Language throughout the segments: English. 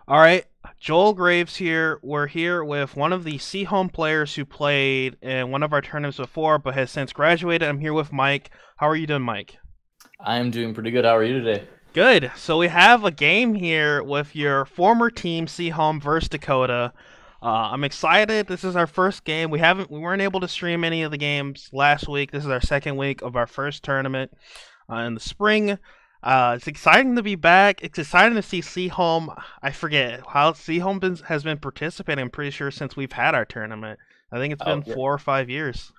All right, Joel Graves here. We're here with one of the Seaholm players who played in one of our tournaments before, but has since graduated. I'm here with Mike. How are you doing, Mike? I am doing pretty good. How are you today? Good. So we have a game here with your former team, Seaholm versus Dakota. I'm excited. This is our first game. We weren't able to stream any of the games last week. This is our second week of our first tournament in the spring. It's exciting to be back. It's exciting to see Seaholm. I forget how has been participating. I'm pretty sure since we've had our tournament. I think it's been Oh, yeah, 4 or 5 years.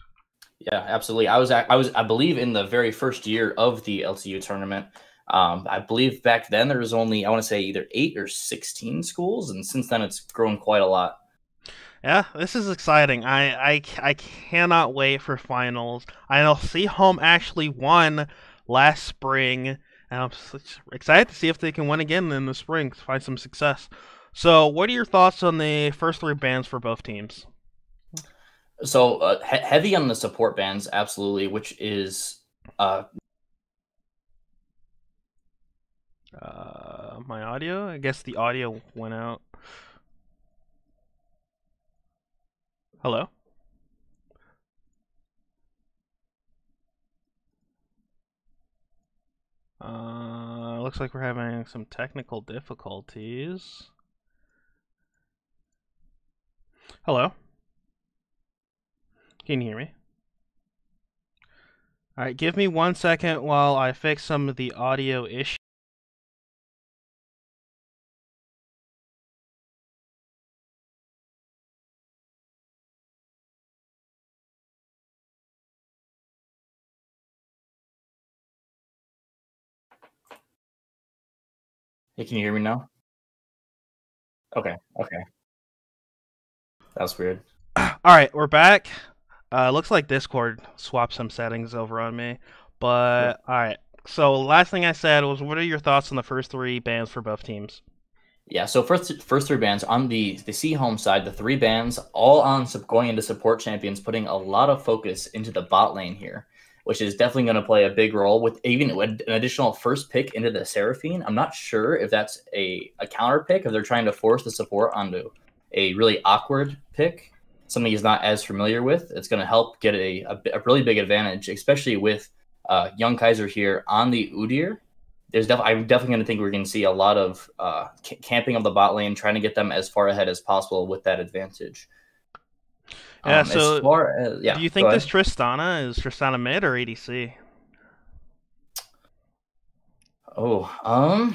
yeah, absolutely. I believe, in the very first year of the LCU tournament. I believe back then there was only, I want to say, either 8 or 16 schools, and since then it's grown quite a lot. Yeah, this is exciting. I cannot wait for finals. I know Seaholm actually won last spring, and excited to see if they can win again in the spring to find some success. So, what are your thoughts on the first three bans for both teams? So heavy on the support bands, absolutely, which is My audio? I guess the audio went out. Hello? Looks like we're having some technical difficulties. Hello? Can you hear me? Alright, give me 1 second while I fix some of the audio issues. hey, can you hear me now? Okay, okay, that's weird. Alright, we're back. Looks like Discord swapped some settings over on me. Oh. But, alright. So, last thing I said was, what are your thoughts on the first three bans for both teams? Yeah, so first three bands on the C home side, the three bands all on going into support champions, putting a lot of focus into the bot lane here, which is definitely going to play a big role with even an additional first pick into the Seraphine. I'm not sure if that's a counter pick, if they're trying to force the support onto a really awkward pick, something he's not as familiar with. It's going to help get a really big advantage, especially with Young Kaiser here on the Udyr. I'm definitely going to think we're going to see a lot of camping of the bot lane, trying to get them as far ahead as possible with that advantage. Yeah, As so, far as do yeah, you go think this ahead. Tristana mid or ADC? Oh,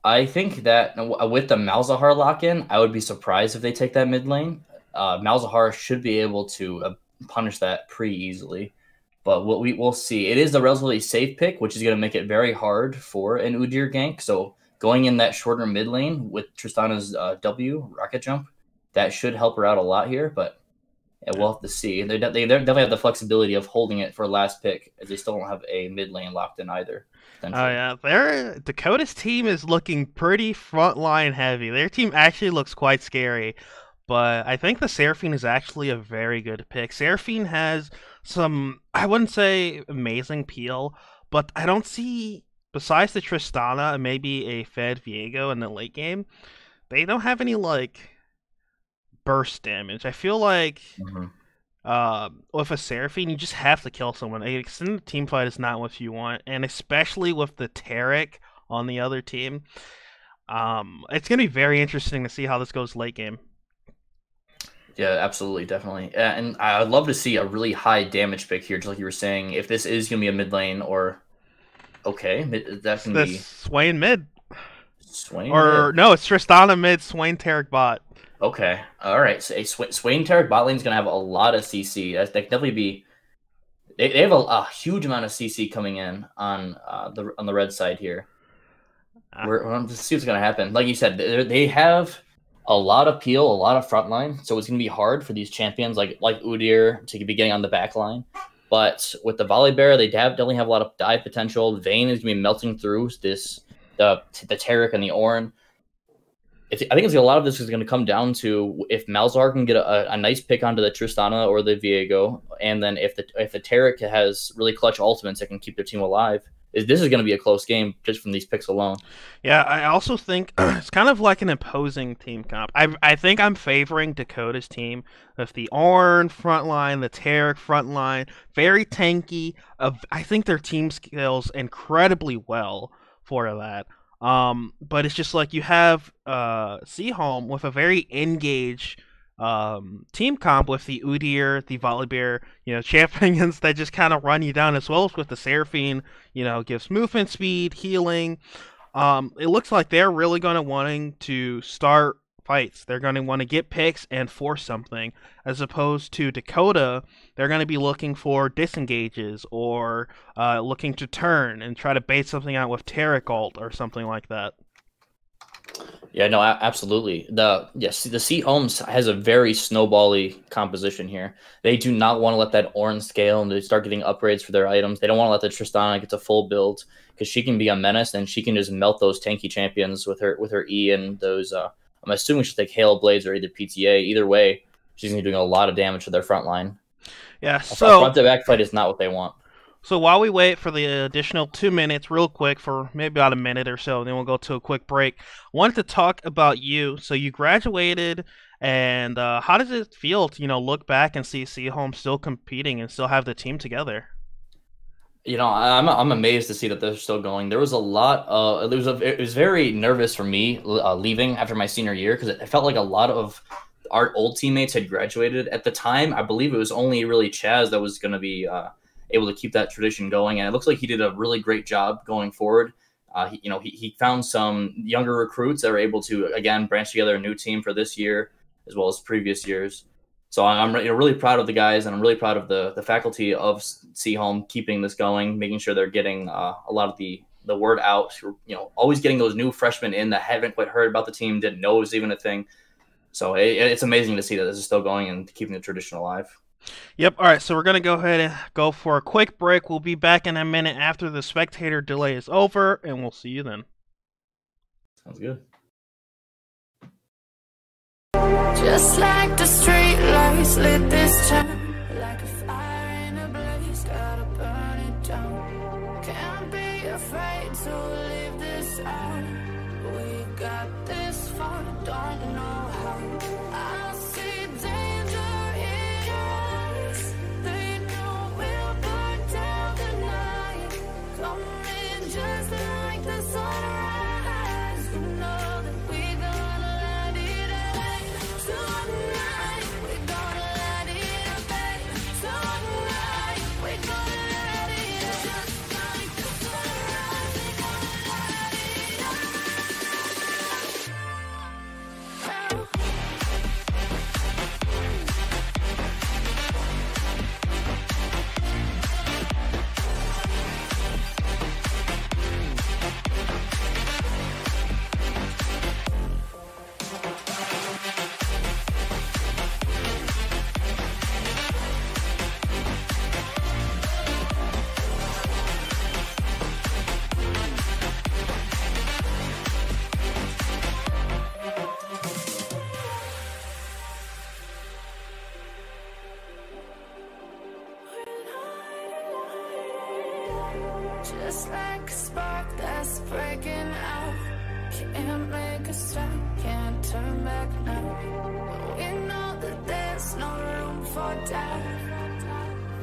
I think that with the Malzahar lock in, I would be surprised if they take that mid lane. Malzahar should be able to punish that pretty easily. But what we'll see. It is a relatively safe pick, which is going to make it very hard for an Udyr gank. So going in that shorter mid lane with Tristana's W rocket jump, that should help her out a lot here. But yeah, Yeah. we'll have to see. They definitely have the flexibility of holding it for last pick, as they still don't have a mid lane locked in either, Oh potentially. yeah, Dakota's team is looking pretty frontline heavy. Their team actually looks quite scary, but I think the Seraphine is actually a very good pick. Seraphine has some, I wouldn't say amazing peel, but I don't see, besides the Tristana and maybe a Fed Viego in the late game, they don't have any like burst damage. I feel like Mm-hmm. with a Seraphine, you just have to kill someone. A extended team fight is not what you want, and especially with the Tarek on the other team, it's gonna be very interesting to see how this goes late game. Yeah, absolutely, definitely. And I'd love to see a really high damage pick here, just like you were saying. If this is going to be a mid lane, or okay, that can This be Swain mid, Swain or mid. no, it's Tristana mid, Swain Tarek bot. Okay, all right. So Swain Tarek bot lane is going to have a lot of CC. That could definitely be. They have a huge amount of CC coming in on the red side here. Uh, We'll just see what's going to happen. Like you said, they have a lot of peel, a lot of front line, so it's going to be hard for these champions like Udyr to be getting on the back line. But with the volley bear, they definitely have a lot of dive potential. Vayne is going to be melting through the Taric and the Ornn. I think a lot of this is going to come down to if Malzahar can get a nice pick onto the Tristana or the Viego, and then if the Taric has really clutch ultimates that can keep their team alive, this is going to be a close game just from these picks alone. Yeah, I also think it's kind of like an imposing team comp. I think I'm favoring Dakota's team with the Ornn front line, the Tarek front line, very tanky. I think their team scales incredibly well for that. But it's just like you have Seaholm with a very engaged team comp with the Udyr, the Volibear, champions that just kind of run you down, as well as with the Seraphine, gives movement speed, healing. It looks like they're really going to wanting to start fights. They're going to want to get picks and force something, as opposed to Dakota. They're going to be looking for disengages or looking to turn and try to bait something out with Tarek ult or something like that. Yeah, no, absolutely. The Seaholm has a very snowbally composition here. They do not want to let that Ornn scale and they start getting upgrades for their items. They don't want to let the Tristana get to full build because she can be a menace and she can just melt those tanky champions with her E and those. I'm assuming she'll take Hail Blades or either PTA. Either way, she's gonna be doing a lot of damage to their front line. Yeah, a front to back fight is not what they want. So while we wait for the additional 2 minutes, real quick, for maybe about a minute or so, then we'll go to a quick break. I wanted to talk about you. So you graduated, and how does it feel to look back and see Seaholm still competing and still have the team together? I'm amazed to see that they're still going. There was a lot. It was very nervous for me leaving after my senior year because it felt like a lot of our old teammates had graduated at the time. I believe it was only really Chaz that was going to be able to keep that tradition going, and it looks like he did a really great job going forward. He found some younger recruits that were able to again branch together a new team for this year as well as previous years. So I'm really proud of the guys, and I'm really proud of the faculty of Seaholm keeping this going, making sure they're getting a lot of the word out. Always getting those new freshmen in that haven't quite heard about the team, didn't know it was even a thing. So it's amazing to see that this is still going and keeping the tradition alive. Yep. All right. So we're going to go ahead and go for a quick break. We'll be back in a minute after the spectator delay is over, and we'll see you then. Sounds good. Just like the street lights lit this town, like a fire in a blaze, gotta burn it down. Can't be afraid to leave this out. We got this far, don't know how. I see danger in your eyes. They know we'll burn down the night. Coming just like the sunrise. You know that we're gonna let it out. Tonight, we're gonna let it out, babe. Tonight, we're gonna let it out. Just like the sunrise, we're gonna let it out. Just like a spark that's breaking out. Can't make a stop, can't turn back now. We know that there's no room for doubt.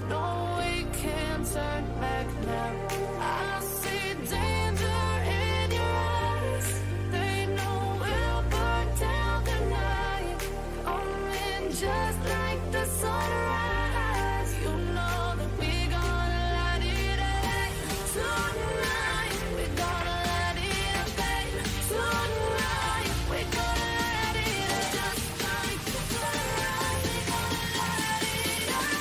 No, we can't turn back now. I see danger in your eyes. They know we'll burn down the night. Coming just like the sunrise. You know that we're gonna let it out. Tonight, we're gonna let it out, babe. Tonight, we're gonna let it out. Just like the sunrise, we're gonna let it out.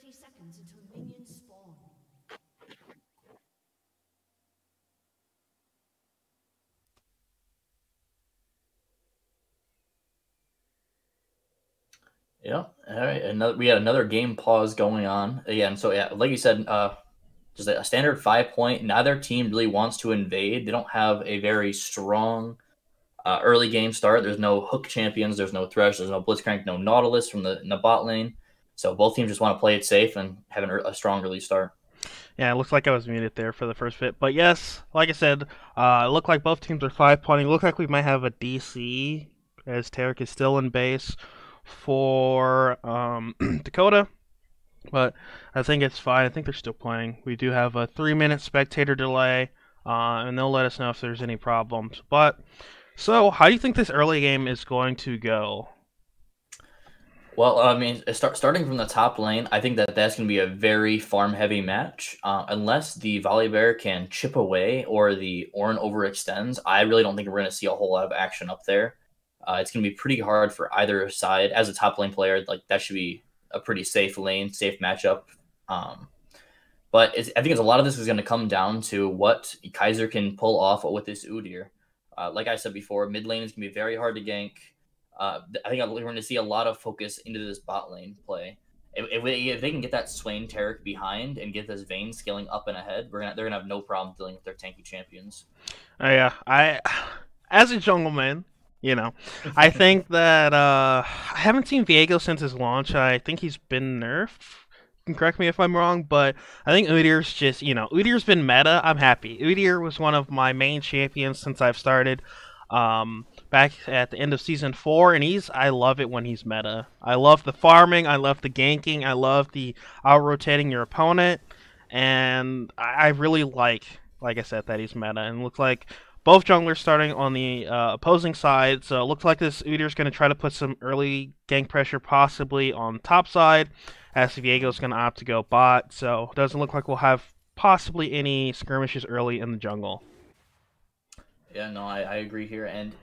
30 seconds until minions spawn. Yeah. All right. We had another game pause going on again. So yeah, like you said, just a standard 5 point. Neither team really wants to invade. They don't have a very strong early game start. There's no hook champions. There's no Thresh. There's no Blitzcrank. No Nautilus from the bot lane. So both teams just want to play it safe and have a strong early start. Yeah, it looks like I was muted there for the first bit. But yes, like I said, it looked like both teams are 5-pointing. Look like we might have a DC, as Tarek is still in base for Dakota. But I think it's fine. I think they're still playing. We do have a 3-minute spectator delay, and they'll let us know if there's any problems. But, so, how do you think this early game is going to go? Well, I mean, starting from the top lane, I think that's going to be a very farm-heavy match. Unless the Volibear can chip away or the Ornn overextends, I really don't think we're going to see a whole lot of action up there. It's going to be pretty hard for either side. As a top lane player, like that should be a pretty safe lane, safe matchup. But I think a lot of this is going to come down to what Kaiser can pull off with this Udyr. Like I said before, mid lane is going to be very hard to gank. I think we're going to see a lot of focus into this bot lane play. If they can get that Swain Taric behind and get this Vayne scaling up and ahead, they're gonna have no problem dealing with their tanky champions. Yeah, as a jungle man, I think that I haven't seen Viego since his launch. I think he's been nerfed. You can correct me if I'm wrong, but I think Udyr's just, Udyr's been meta. I'm happy. Udyr was one of my main champions since I've started. Back at the end of Season 4, and I love it when he's meta. I love the farming, I love the ganking, I love the out-rotating your opponent, and I really like I said, that he's meta, and it looks like both junglers starting on the opposing side, so it looks like this Udyr's going to try to put some early gank pressure possibly on top side, as Viego's going to opt to go bot, so it doesn't look like we'll have possibly any skirmishes early in the jungle. Yeah, no, I agree here. And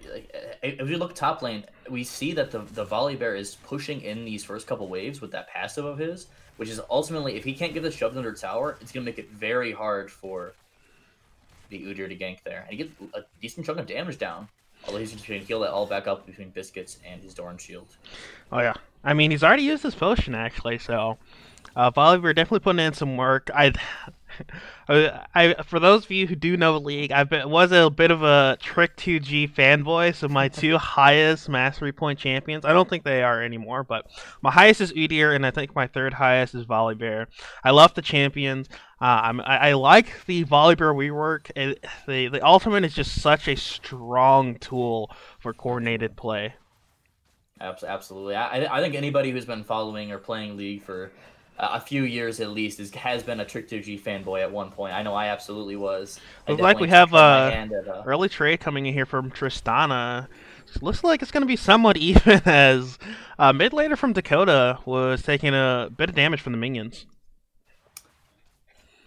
if you look top lane, we see that the Volibear is pushing in these first couple waves with that passive of his, which is ultimately, if he can't get this shoved under tower, it's going to make it very hard for the Udyr to gank there. And he gets a decent chunk of damage down, although he's just going to heal that all back up between Biscuits and his Doran shield. Oh, yeah. I mean, he's already used his potion, actually, so Volibear definitely putting in some work. For those of you who do know the league, was a bit of a Trick 2G fanboy, so my two highest mastery point champions, I don't think they are anymore, but my highest is Udyr, and I think my third highest is Volibear. I love the champions. I like the Volibear rework. The ultimate is just such a strong tool for coordinated play. Absolutely. I think anybody who's been following or playing League for a few years at least has been a Trick 2G fanboy at one point. I know I absolutely was. Looks like we have early trade coming in here from Tristana. Looks like it's going to be somewhat even, as mid laner from Dakota was taking a bit of damage from the minions.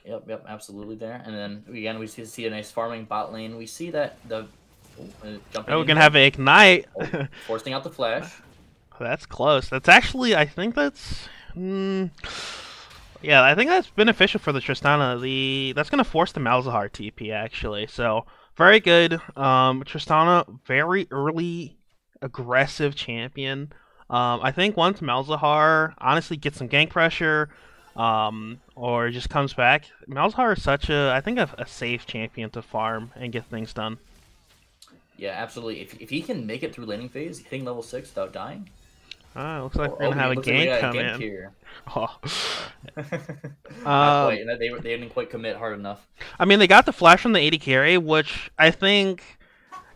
Yep, absolutely there. And then again, we see a nice farming bot lane. We see that we're going to have an Ignite. Forcing out the flash. That's close. That's actually, I think that's... yeah, I think that's beneficial for the Tristana. That's going to force the Malzahar TP, actually. So, very good. Tristana, very early, aggressive champion. I think once Malzahar honestly gets some gank pressure, or just comes back, Malzahar is such a safe champion to farm and get things done. Yeah, absolutely. If he can make it through laning phase, hitting level 6 without dying. Looks like we're going to have a gank come in. Here. Oh. Not quite. They didn't quite commit hard enough. I mean, they got the flash from the AD carry, which I think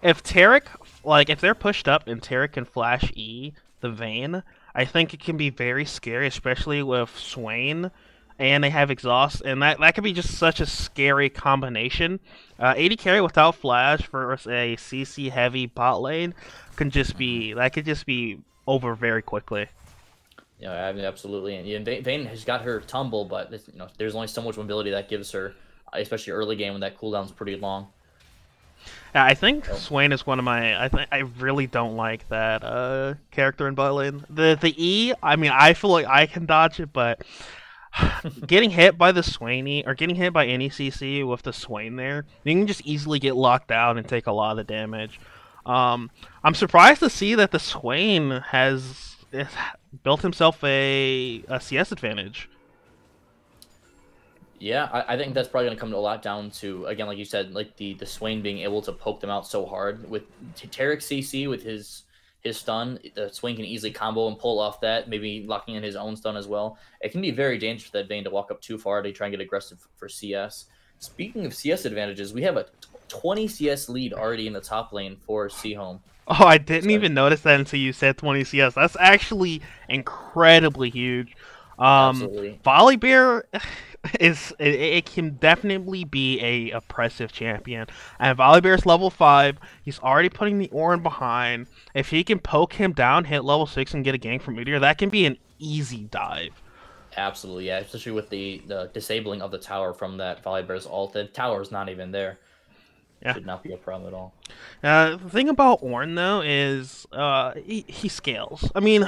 if they're pushed up and Taric can flash E, the Vayne, I think it can be very scary, especially with Swain, and they have exhaust, and that could be just such a scary combination. AD carry without flash versus a CC heavy bot lane could just be over very quickly. Yeah, I mean, absolutely. And Vayne has got her tumble, but there's only so much mobility that gives her, especially early game when that cooldown's pretty long. Yeah, I think Swain is one of my. I really don't like that character in bot lane. The E. I mean, I feel like I can dodge it, but getting hit by the Swainy or getting hit by any CC with the Swain there, you can just easily get locked out and take a lot of damage. I'm surprised to see that the Swain has built himself a CS advantage. Yeah, I think that's probably going to come a lot down to, again, like you said, like the Swain being able to poke them out so hard. With Tarek CC with his stun, the Swain can easily combo and pull off that, maybe locking in his own stun as well. It can be very dangerous for that Vayne to walk up too far to try and get aggressive for CS. Speaking of CS advantages, we have a 20 CS lead already in the top lane for Seaholm. Oh, I didn't So, even notice that until you said 20 CS. That's actually incredibly huge. absolutely. Volibear it can definitely be a oppressive champion. And Volibear's level 5. He's already putting the Orin behind. If he can poke him down, hit level 6, and get a gank from Meteor, that can be an easy dive. Absolutely, yeah. Especially with the disabling of the tower from that Volibear's ult. The tower is not even there. Yeah. Should not be a problem at all. The thing about Ornn though is he scales. I mean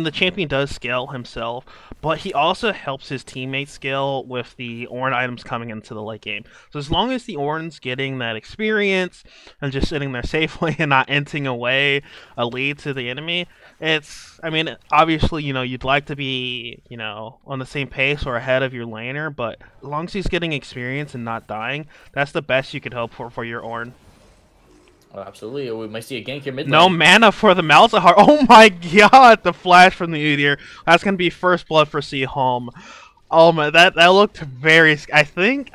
the champion does scale himself, but he also helps his teammates scale with the Ornn items coming into the late game. So as long as the Ornn's getting that experience and just sitting there safely and not inting away a lead to the enemy, I mean, obviously, you'd like to be, on the same pace or ahead of your laner, but as long as he's getting experience and not dying, that's the best you could hope for your Ornn. Oh, absolutely. We might see a gank here mid lane. No mana for the Malzahar. Oh my god, the flash from the Udyr. That's gonna be first blood for Seaholm. Oh my, that looked very. I think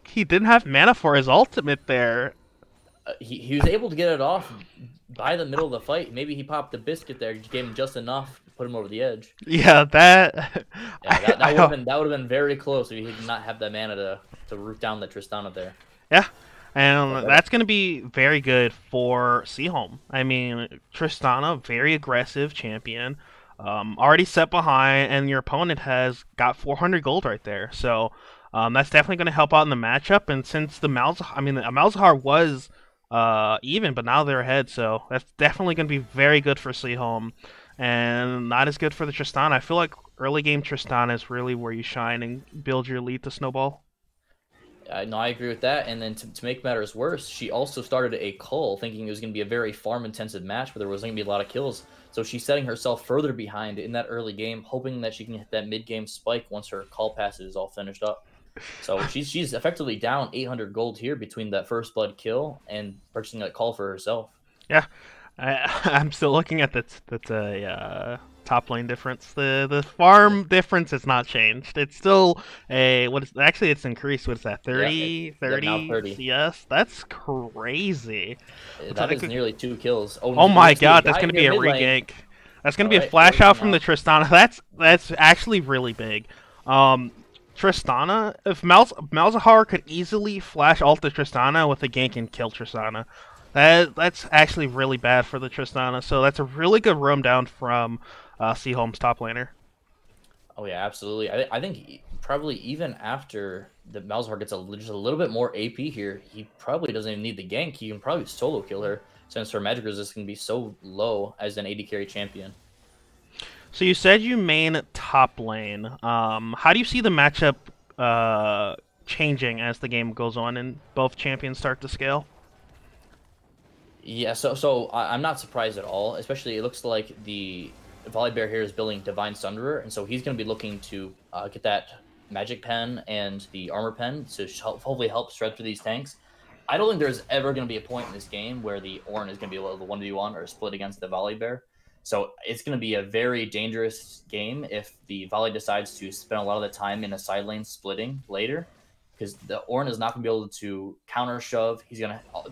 he didn't have mana for his ultimate there. He was able to get it off by the middle of the fight. Maybe he popped the biscuit there, gave him just enough to put him over the edge. Yeah, that. Yeah, that would have been very close if he did not have that mana to root down the Tristana there. Yeah. And that's going to be very good for Seaholm. I mean, Tristana, very aggressive champion, already set behind, and your opponent has got 400 gold right there. So that's definitely going to help out in the matchup. And since the Malzahar was even, but now they're ahead, so that's definitely going to be very good for Seaholm, and not as good for the Tristana. I feel like early game Tristana is really where you shine and build your lead to snowball. No, I agree with that. And then to make matters worse, she also started a cull thinking it was going to be a very farm-intensive match where there was going to be a lot of kills. So she's setting herself further behind in that early game, hoping that she can hit that mid-game spike once her cull passage is all finished up. So she's effectively down 800 gold here between that first blood kill and purchasing a cull for herself. Yeah, I'm still looking at that top lane difference. The farm difference has not changed. It's still it's increased. What is that? 30 now 30 CS? That's crazy. That is nearly 2 kills. Oh my god, that's going to be a re-gank. That's going to be a flash out from the Tristana. That's actually really big. Tristana, if Malzahar could easily flash ult the Tristana with a gank and kill Tristana. That's actually really bad for the Tristana, so that's a really good roam down from Seaholm's top laner. Oh yeah, absolutely. I think probably even after the Malzahar gets just a little bit more AP here, he probably doesn't even need the gank. He can probably solo kill her since her magic resist can be so low as an AD carry champion. So you said you main top lane. How do you see the matchup changing as the game goes on and both champions start to scale? Yeah, so I'm not surprised at all. Especially, it looks like the Volibear here is building Divine Sunderer, and so he's going to be looking to get that Magic Pen and the Armor Pen to hopefully help shred through these tanks. I don't think there's ever going to be a point in this game where the Ornn is going to be able to 1v1 or split against the Volibear. So it's going to be a very dangerous game if the Volley decides to spend a lot of the time in a side lane splitting later, because the Ornn is not going to be able to counter shove. He's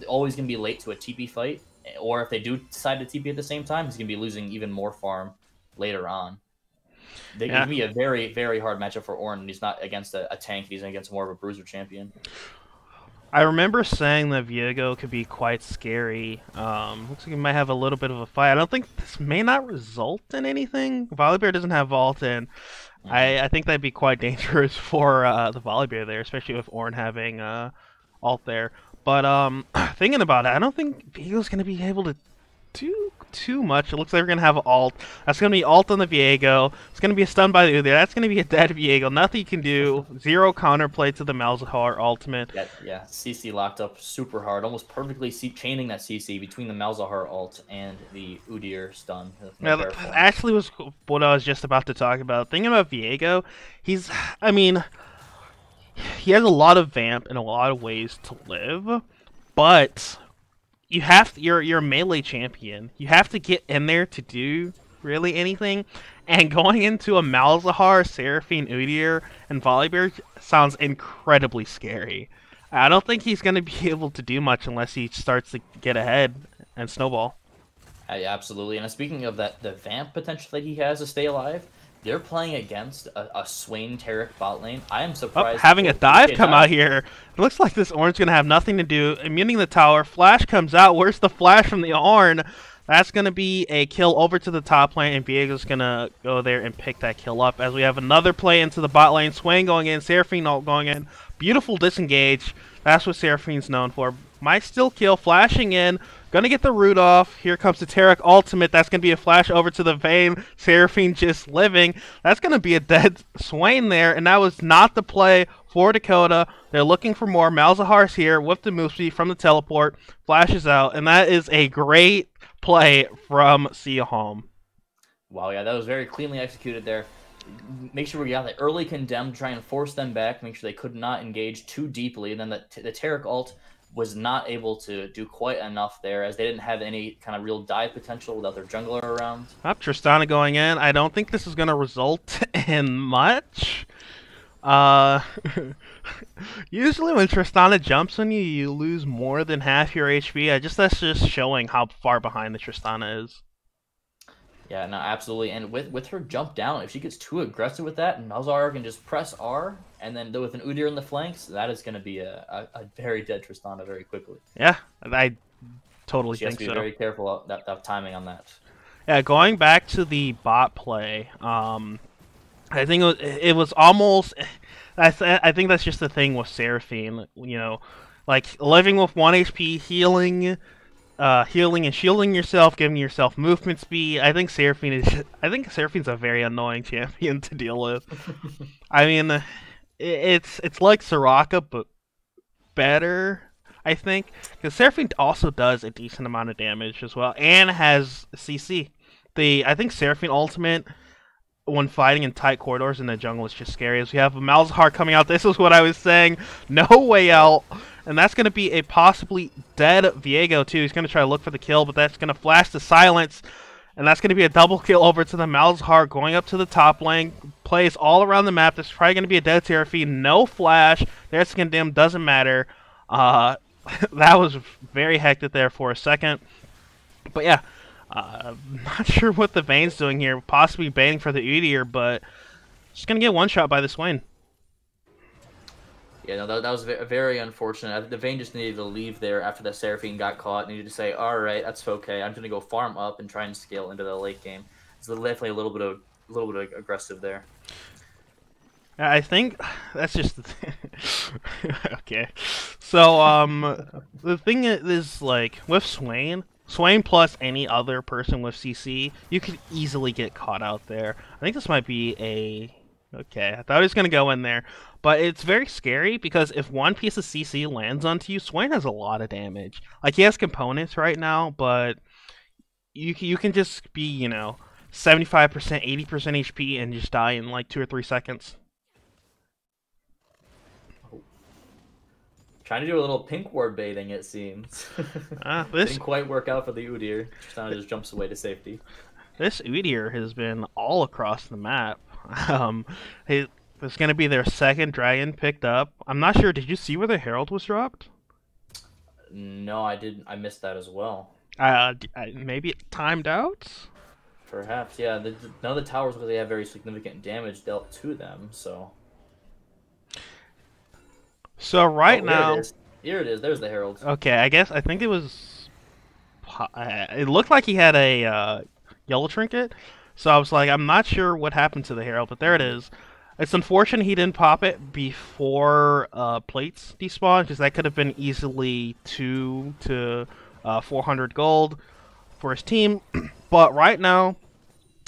always going to be late to a TP fight, or if they do decide to TP at the same time, he's going to be losing even more farm later on. It can be a very, very hard matchup for Ornn. He's not against a tank. He's against more of a bruiser champion. I remember saying that Viego could be quite scary. Looks like he might have a little bit of a fight. I don't think this may not result in anything. Volibear doesn't have vault in. I think that'd be quite dangerous for the Volibear there, especially with Ornn having ult there. But thinking about it, I don't think Viego's going to be able to too much. It looks like we're gonna have ult. That's gonna be ult on the Viego. It's gonna be a stun by the Udyr. That's gonna be a dead Viego. Nothing you can do. Zero counterplay to the Malzahar ultimate. Yeah. CC locked up super hard, almost perfectly chaining that CC between the Malzahar ult and the Udyr stun. Yeah, that actually was what I was just about to talk about. Thinking about Viego, I mean, he has a lot of vamp and a lot of ways to live, but you're a melee champion. You have to get in there to do really anything. And going into a Malzahar, Seraphine, Udyr, and Volibear sounds incredibly scary. I don't think he's going to be able to do much unless he starts to get ahead and snowball. Absolutely. And speaking of that, the vamp potential that he has to stay alive, they're playing against a Swain Taric bot lane. I am surprised. Having a dive come out here. It looks like this Ornn's going to have nothing to do. Immuning the tower. Flash comes out. Where's the flash from the Ornn? That's going to be a kill over to the top lane, and Viego's going to go there and pick that kill up. As we have another play into the bot lane. Swain going in. Seraphine ult going in. Beautiful disengage. That's what Seraphine's known for. Might still kill. Flashing in. Gonna get the root off. Here comes the Taric ultimate. That's gonna be a flash over to the Vayne. Seraphine just living. That's gonna be a dead Swain there, and that was not the play for Dakota. They're looking for more. Malzahar's here with the move speed from the teleport. Flashes out, and that is a great play from Seaholm. Wow, yeah, that was very cleanly executed there. Make sure we got the early condemn, try and force them back, make sure they could not engage too deeply, and then the Taric ult was not able to do quite enough there, as they didn't have any kind of real dive potential without their jungler around. Tristana going in. I don't think this is going to result in much. Usually when Tristana jumps on you, you lose more than half your HP. That's just showing how far behind the Tristana is. Yeah, no, absolutely. And with her jump down, if she gets too aggressive with that, and Malzahar can just press R, and then with an Udyr in the flanks, that is going to be a very dead Tristana very quickly. Yeah, I totally think so. She has to be very careful of that timing on that. Yeah, going back to the bot play, I think it was almost. I think that's just the thing with Seraphine. You know, like living with 1 HP, healing and shielding yourself, giving yourself movement speed. I think Seraphine's a very annoying champion to deal with. I mean, it's like Soraka, but better. I think because Seraphine also does a decent amount of damage as well, and has CC. I think Seraphine ultimate, when fighting in tight corridors in the jungle, is just scary. As we have Malzahar coming out, this is what I was saying. No way out. And that's going to be a possibly dead Viego, too. He's going to try to look for the kill, but that's going to flash to silence. And that's going to be a double kill over to the Malzahar, going up to the top lane. Plays all around the map. There's probably going to be a dead Seraphine. No flash. There's condemn. Doesn't matter. That was very hectic there for a second. But yeah, not sure what the Vayne's doing here. Possibly baiting for the Udyr, but just going to get one shot by the Swain. Yeah, no, that was very unfortunate. The Vayne just needed to leave there after the Seraphine got caught. Needed to say, all right, that's okay. I'm going to go farm up and try and scale into the late game. It's definitely a little bit of aggressive there. I think that's just the thing. Okay. So, the thing is, like, with Swain plus any other person with CC, you could easily get caught out there. I think this might be a... Okay, I thought he was going to go in there. But it's very scary because if one piece of CC lands onto you, Swain has a lot of damage. Like, he has components right now, but you can just be, you know, 75%, 80% HP and just die in like 2 or 3 seconds. Trying to do a little pink ward baiting, it seems. This didn't quite work out for the Udyr. Tristana just jumps away to safety. This Udyr has been all across the map. It's going to be their second dragon picked up. I'm not sure. Did you see where the Herald was dropped? No, I didn't. I missed that as well. Maybe it timed out? Perhaps, yeah. None of the towers really have very significant damage dealt to them, so... So now... Here it is. There's the Herald. Okay, I think it was... It looked like he had a yellow trinket. So I was like, I'm not sure what happened to the Herald, but there it is. It's unfortunate he didn't pop it before plates despawned, because that could have been easily 2 to 400 gold. for his team. But right now,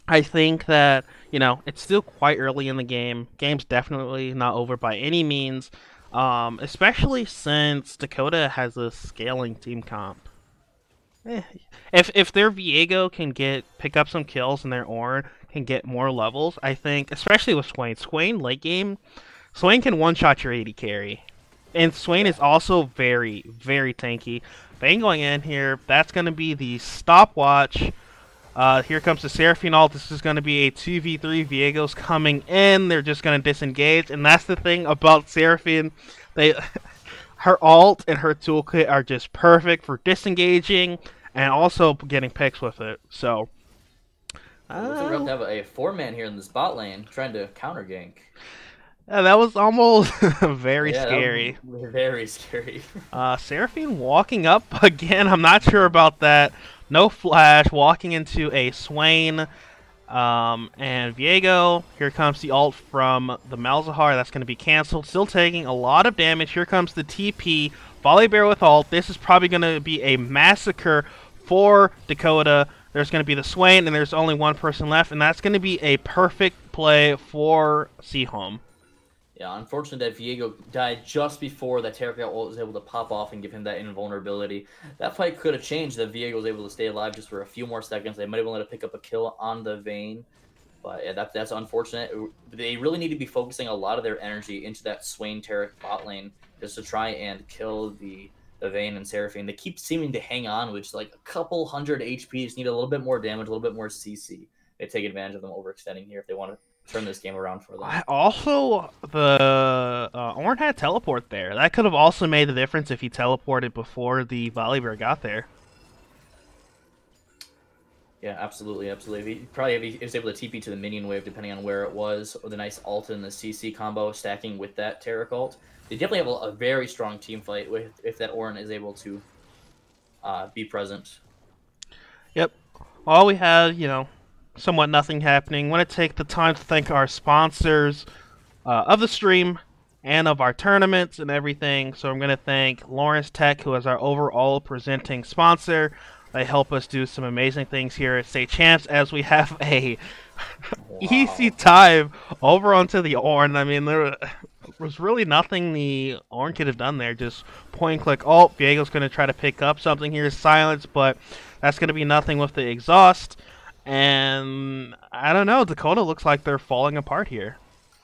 I think that, it's still quite early in the game. Game's definitely not over by any means, especially since Dakota has a scaling team comp. Eh, if their Viego can pick up some kills and their Ornn can get more levels, I think, especially with Swain late game, Swain can one-shot your AD carry. And Swain is also very, very tanky. Vayne going in here, that's going to be the stopwatch. Here comes the Seraphine ult. This is going to be a 2v3. Viego's coming in. They're just going to disengage. And that's the thing about Seraphine. Her ult and her toolkit are just perfect for disengaging and also getting picks with it. So, looks like we're going to have a 4-man here in this bot lane trying to counter gank. yeah, that was almost very scary. Very scary. Seraphine walking up again. I'm not sure about that. No flash, walking into a Swain, and Viego. Here comes the ult from the Malzahar. That's going to be canceled. Still taking a lot of damage. Here comes the TP. Volibear with ult. This is probably going to be a massacre for Dakota. There's going to be the Swain, and there's only one person left, and that's going to be a perfect play for Seaholm. Yeah, unfortunate that Viego died just before that Terraka ult was able to pop off and give him that invulnerability. That fight could have changed if Viego was able to stay alive just for a few more seconds. They might have been able to pick up a kill on the Vayne. But yeah, that's unfortunate. They really need to be focusing a lot of their energy into that Swain Terrak bot lane just to try and kill the Vayne and Seraphine. They keep seeming to hang on with like a couple hundred HP. Just need a little bit more damage, a little bit more CC. They take advantage of them overextending here if they want to turn this game around for them. Also, the Ornn had teleport there. That could have also made the difference if he teleported before the Volibear got there. Yeah, absolutely. If he was able to TP to the minion wave, depending on where it was, or the nice ult and the CC combo stacking with that Terrak ult. They definitely have a very strong team fight if that Ornn is able to be present. Yep. All we had, somewhat nothing happening. Want to take the time to thank our sponsors of the stream and of our tournaments and everything. So I'm going to thank Lawrence Tech, who is our overall presenting sponsor. They help us do some amazing things here at CHAMPS as we have a easy time over onto the Ornn. I mean, there was really nothing the Ornn could have done there. Just point and click. Oh, Viego's going to try to pick up something here. Silence, but that's going to be nothing with the exhaust. And I don't know. Dakota looks like they're falling apart here.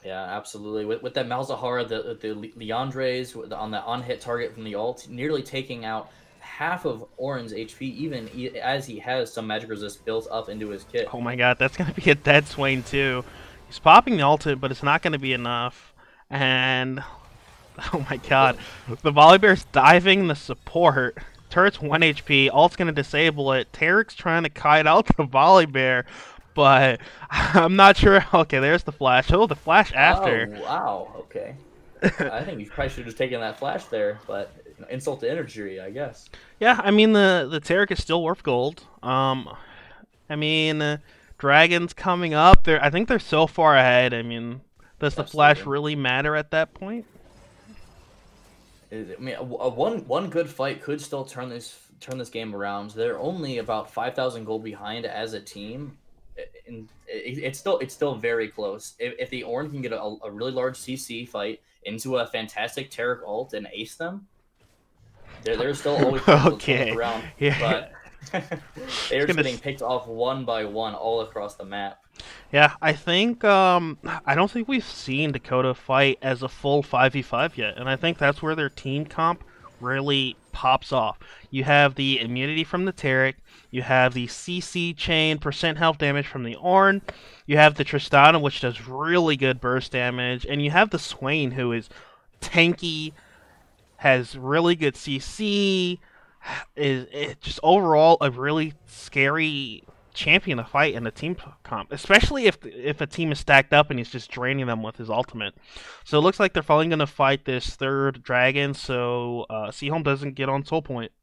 Yeah, absolutely. With that Malzahar, the Leandres on that on-hit target from the ult, nearly taking out half of Ornn's HP, even as he has some magic resist built up into his kit. Oh my god, that's going to be a dead Swain too. He's popping the ultimate, but it's not going to be enough. And, oh my god, the Volibear's diving the support. Turret's 1 HP, ult's going to disable it. Tarek's trying to kite out the Volibear, but I'm not sure. Okay, there's the flash. Oh, the flash after. Oh, wow, okay. I think you probably should have just taken that flash there, but insult to injury, I guess. Yeah, I mean, the Tarek is still worth gold. I mean, Dragon's coming up. I think they're so far ahead. I mean, does the flash really matter at that point? I mean, one good fight could still turn this game around. They're only about 5,000 gold behind as a team. And it's still very close. If the Ornn can get a really large CC fight into a fantastic Terrak ult and ace them, they're still always okay. Around. Yeah. But they're just getting picked off one by one all across the map. Yeah, I think I don't think we've seen Dakota fight as a full 5v5 yet, and I think that's where their team comp really pops off. You have the immunity from the Terrak, you have the CC chain percent health damage from the Ornn, you have the Tristana, which does really good burst damage, and you have the Swain, who is tanky, has really good CC, is just overall a really scary champion to fight in a team comp, especially if a team is stacked up and he's just draining them with his ultimate. So it looks like they're finally going to fight this third dragon, so Seaholm doesn't get on soul point.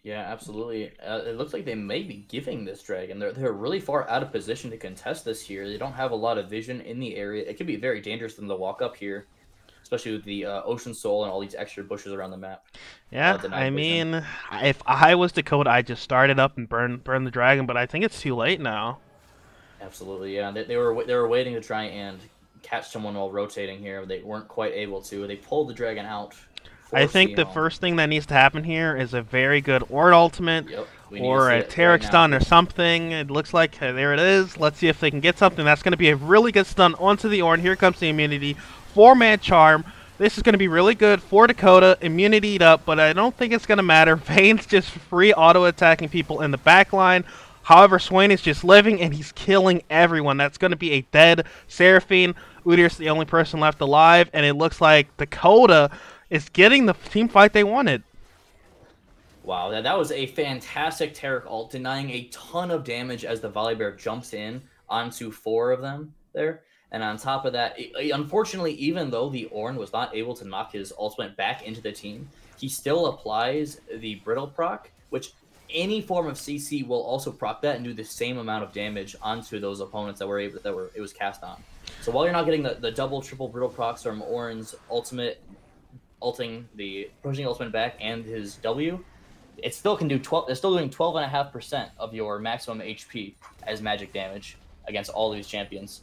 Yeah, absolutely. It looks like they may be giving this dragon. They're really far out of position to contest this here. They don't have a lot of vision in the area. It could be very dangerous for them to walk up here. especially with the Ocean Soul and all these extra bushes around the map. Yeah, The I night vision. mean, if I was Dakota, I'd just start it up and burn the dragon, but I think it's too late now. Absolutely, yeah. They were waiting to try and catch someone while rotating here. They weren't quite able to. They pulled the dragon out I for think the Seaholm. first thing that needs to happen here is a very good Ord ultimate Yep, we need to or see a it right Tarek now. stun or something. It looks like there it is. Let's see if they can get something. That's going to be a really good stun onto the Ord. Here comes the immunity. 4-man charm. This is going to be really good for Dakota. Immunity'd up, but I don't think it's going to matter. Vayne's just free auto-attacking people in the back line. However, Swain is just living, and he's killing everyone. That's going to be a dead Seraphine. Udyr's the only person left alive, and it looks like Dakota is getting the team fight they wanted. Wow, that was a fantastic Tarek ult, denying a ton of damage as the Volibear jumps in onto 4 of them there. And on top of that, unfortunately, even though the Ornn was not able to knock his ultimate back into the team, he still applies the Brittle proc, which any form of CC will also proc that and do the same amount of damage onto those opponents that it was cast on. So while you're not getting the double, triple Brittle procs from Ornn's ultimate, ulting the pushing ultimate back and his W, it still can do 12. It's still doing 12.5% of your maximum HP as magic damage against all these champions.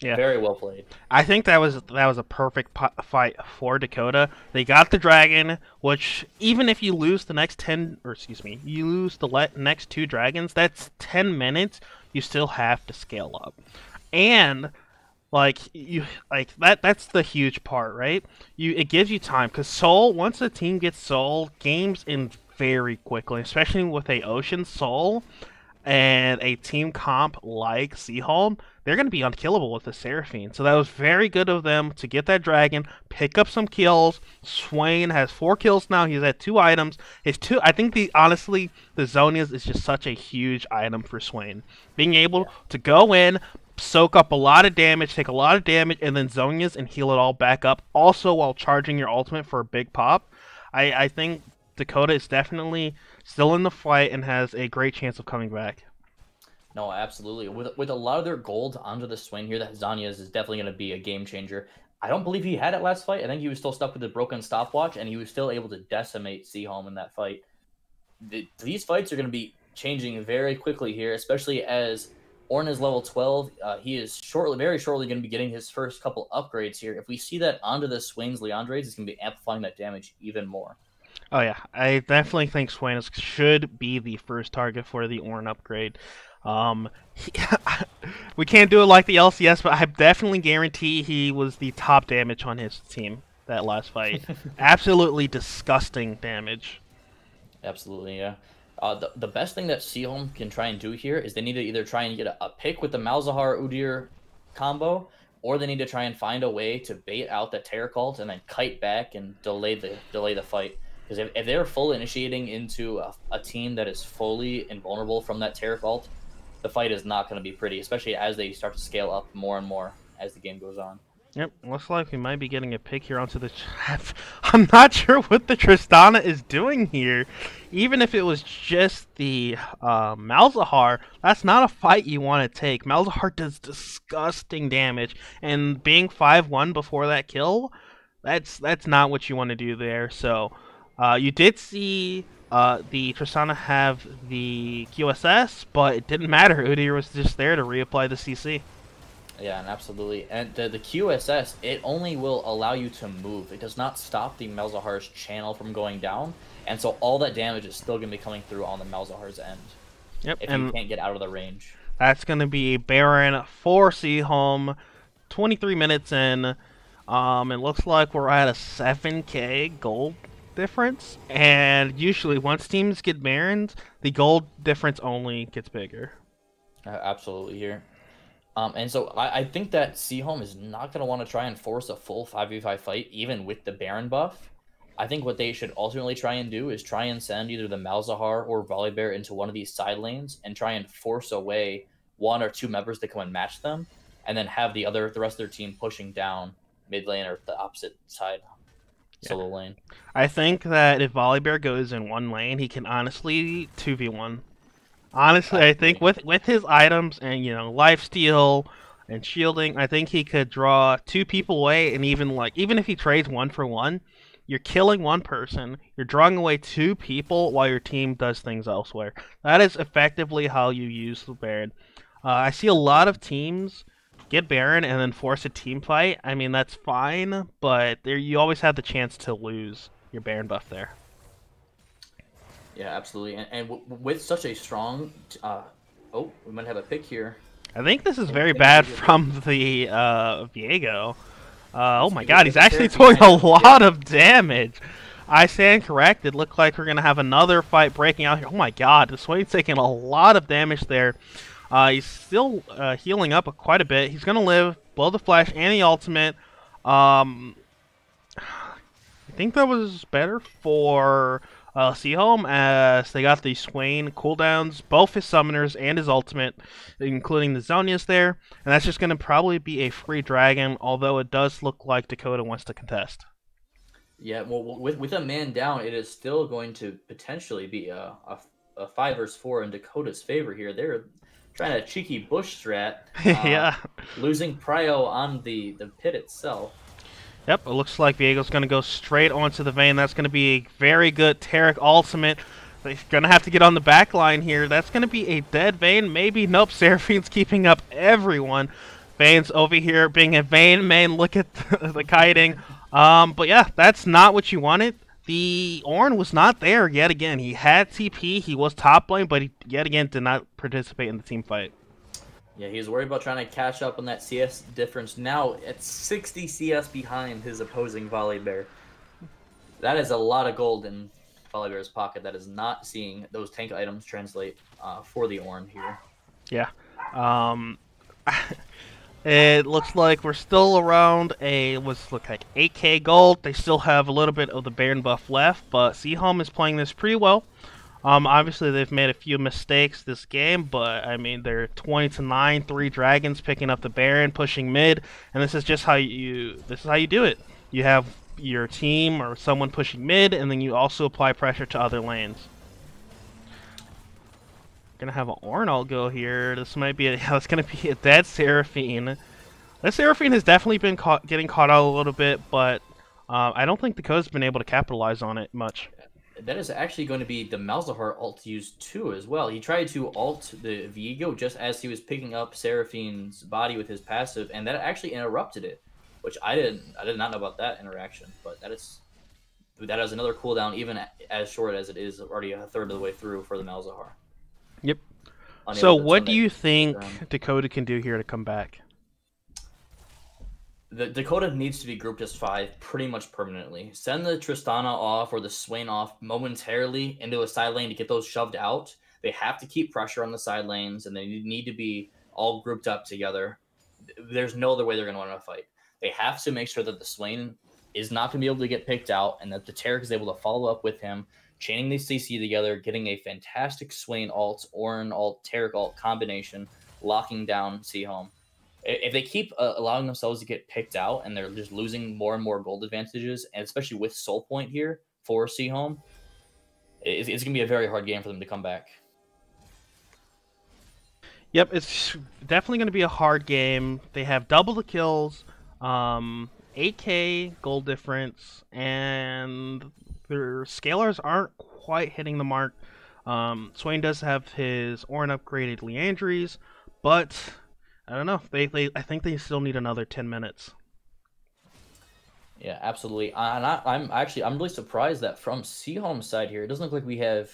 Yeah, very well played. I think that was a perfect fight for Dakota. They got the dragon, which even if you lose the next 10, or excuse me, you lose the next 2 dragons, that's 10 minutes. You still have to scale up, and that's the huge part, right? It gives you time because Soul, once the team gets Soul, games in very quickly, especially with a Ocean Soul and a team comp like Seaholm. They're going to be unkillable with the Seraphine. So that was very good of them to get that dragon, pick up some kills. Swain has 4 kills now. He's at 2 items. I think honestly, the Zonias is just such a huge item for Swain. Being able to go in, soak up a lot of damage, take a lot of damage, and then Zonias and heal it all back up. Also while charging your ultimate for a big pop. I think Dakota is definitely still in the fight and has a great chance of coming back. No, absolutely. With a lot of their gold onto the Swain here, that Zonia's is definitely going to be a game changer. I don't believe he had it last fight. I think he was still stuck with the broken stopwatch, and he was still able to decimate Seaholm in that fight. These fights are going to be changing very quickly here, especially as Ornn is level 12. He is very shortly going to be getting his first couple upgrades here. If we see that onto the Swain's Leandres, it's going to be amplifying that damage even more. Oh yeah, I definitely think Swain should be the first target for the Ornn upgrade. We can't do it like the LCS, but I definitely guarantee he was the top damage on his team that last fight. Absolutely disgusting damage. Absolutely, yeah. The best thing that Seaholm can try and do here is they need to either try and get a pick with the Malzahar Udyr combo, or they need to try and find a way to bait out the Terror Cult and then kite back and delay the fight. Because if they're full initiating into a team that is fully invulnerable from that Terror Cult, the fight is not going to be pretty, especially as they start to scale up more and more as the game goes on. Yep, looks like we might be getting a pick here onto the chat. I'm not sure what the Tristana is doing here. Even if it was just the Malzahar, that's not a fight you want to take. Malzahar does disgusting damage, and being 5-1 before that kill, that's not what you want to do there. So you did see the Tristana have the QSS, but it didn't matter. Udyr was just there to reapply the CC. Yeah, and absolutely. And the QSS, it only will allow you to move. It does not stop the Malzahar's channel from going down. And so all that damage is still going to be coming through on the Malzahar's end. Yep, if and you can't get out of the range. That's going to be a Baron for Seaholm. 23 minutes in. It looks like we're at a 7k gold difference. And usually once teams get Barons, the gold difference only gets bigger. Absolutely here. And so I think that Seaholm is not going to want to try and force a full 5v5 fight, even with the Baron buff. I think what they should ultimately try and do is try and send either the Malzahar or Volibear into one of these side lanes and try and force away 1 or 2 members to come and match them, and then have the rest of their team pushing down mid lane or the opposite side solo lane. I think that if Volibear goes in one lane, he can honestly 2v1. Honestly, I think with his items and lifesteal and shielding. I think he could draw 2 people away, and even if he trades 1 for 1, you're killing 1 person. You're drawing away 2 people while your team does things elsewhere. That is effectively how you use the Baron. I see a lot of teams get Baron and then force a team fight. I mean, that's fine, but you always have the chance to lose your Baron buff there. Yeah, absolutely. And with such a strong, oh, we might have a pick here. I think this is very bad from the Viego. Oh my god, he's actually doing a lot of damage. I stand corrected. Look like we're going to have another fight breaking out here. Oh my god, the Swain's taking a lot of damage there. He's still healing up quite a bit. He's going to live, blow the flash and the ultimate. I think that was better for Seaholm, as they got the Swain cooldowns, both his summoners and his ultimate, including the Zonias there. And that's just going to probably be a free dragon, although it does look like Dakota wants to contest. Yeah, well, with a man down, it is still going to potentially be a 5 versus 4 in Dakota's favor here. They're trying a cheeky bush strat. Yeah. Losing prio on the pit itself. Yep, it looks like Viego's going to go straight onto the Vayne. That's going to be a very good Taric ultimate. They're going to have to get on the back line here. That's going to be a dead Vayne. Maybe. Nope, Seraphine's keeping up everyone. Vayne's over here being a Vayne main. Look at the kiting. But yeah, that's not what you wanted. The Ornn was not there yet again. He had TP, he was top lane, but he yet again did not participate in the team fight. Yeah, he's worried about trying to catch up on that CS difference. Now at 60 CS behind his opposing Volibear. That is a lot of gold in Volibear's pocket. That is not seeing those tank items translate for the Ornn here. Yeah. It looks like we're still around look like 8k gold. They still have a little bit of the Baron buff left, but Seaholm is playing this pretty well. Obviously they've made a few mistakes this game, but I mean they're 20-9, 3 dragons picking up the Baron, pushing mid, and this is just how you do it. You have your team or someone pushing mid, and then you also apply pressure to other lanes. Gonna have an Ornn ult go here. This might be it's gonna be a dead Seraphine. This Seraphine has definitely been getting caught out a little bit, but I don't think Dakota's been able to capitalize on it much. That is actually going to be the Malzahar ult used too as well. He tried to ult the Viego just as he was picking up Seraphine's body with his passive, and that actually interrupted it, which I did not know about that interaction. But that is another cooldown, even as short as it is, already a third of the way through for the Malzahar. Yep. So what do you think Dakota can do here to come back? The Dakota needs to be grouped as 5 pretty much permanently. Send the Tristana off or the Swain off momentarily into a side lane to get those shoved out. They have to keep pressure on the side lanes, and they need to be all grouped up together. There's no other way they're going to win a fight. They have to make sure that the Swain is not going to be able to get picked out, and that the Taric is able to follow up with him, chaining the CC together, getting a fantastic Swain ult, Ornn ult, Taric ult combination, locking down Seaholm. If they keep allowing themselves to get picked out and they're just losing more and more gold advantages, and especially with Soul Point here for Seaholm, it's going to be a very hard game for them to come back. Yep, it's definitely going to be a hard game. They have double the kills, 8k gold difference, and their scalars aren't quite hitting the mark. Swain does have his Ornn upgraded Leandries, but I don't know. I think they still need another 10 minutes. Yeah, absolutely. And I'm really surprised that from Seaholm's side here, it doesn't look like we have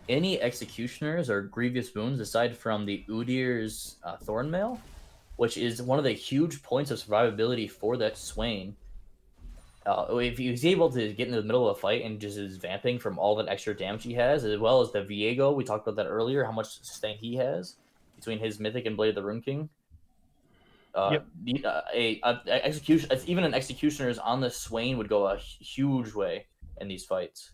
any Executioners or Grievous Wounds aside from the Udyr's Thornmail, which is one of the huge points of survivability for that Swain. If he's able to get into the middle of a fight and just is vamping from all that extra damage he has, as well as the Viego, we talked about that earlier, how much sustain he has between his Mythic and Blade of the Rune King. Yep. Execution, even an Executioner's on the Swain would go a huge way in these fights.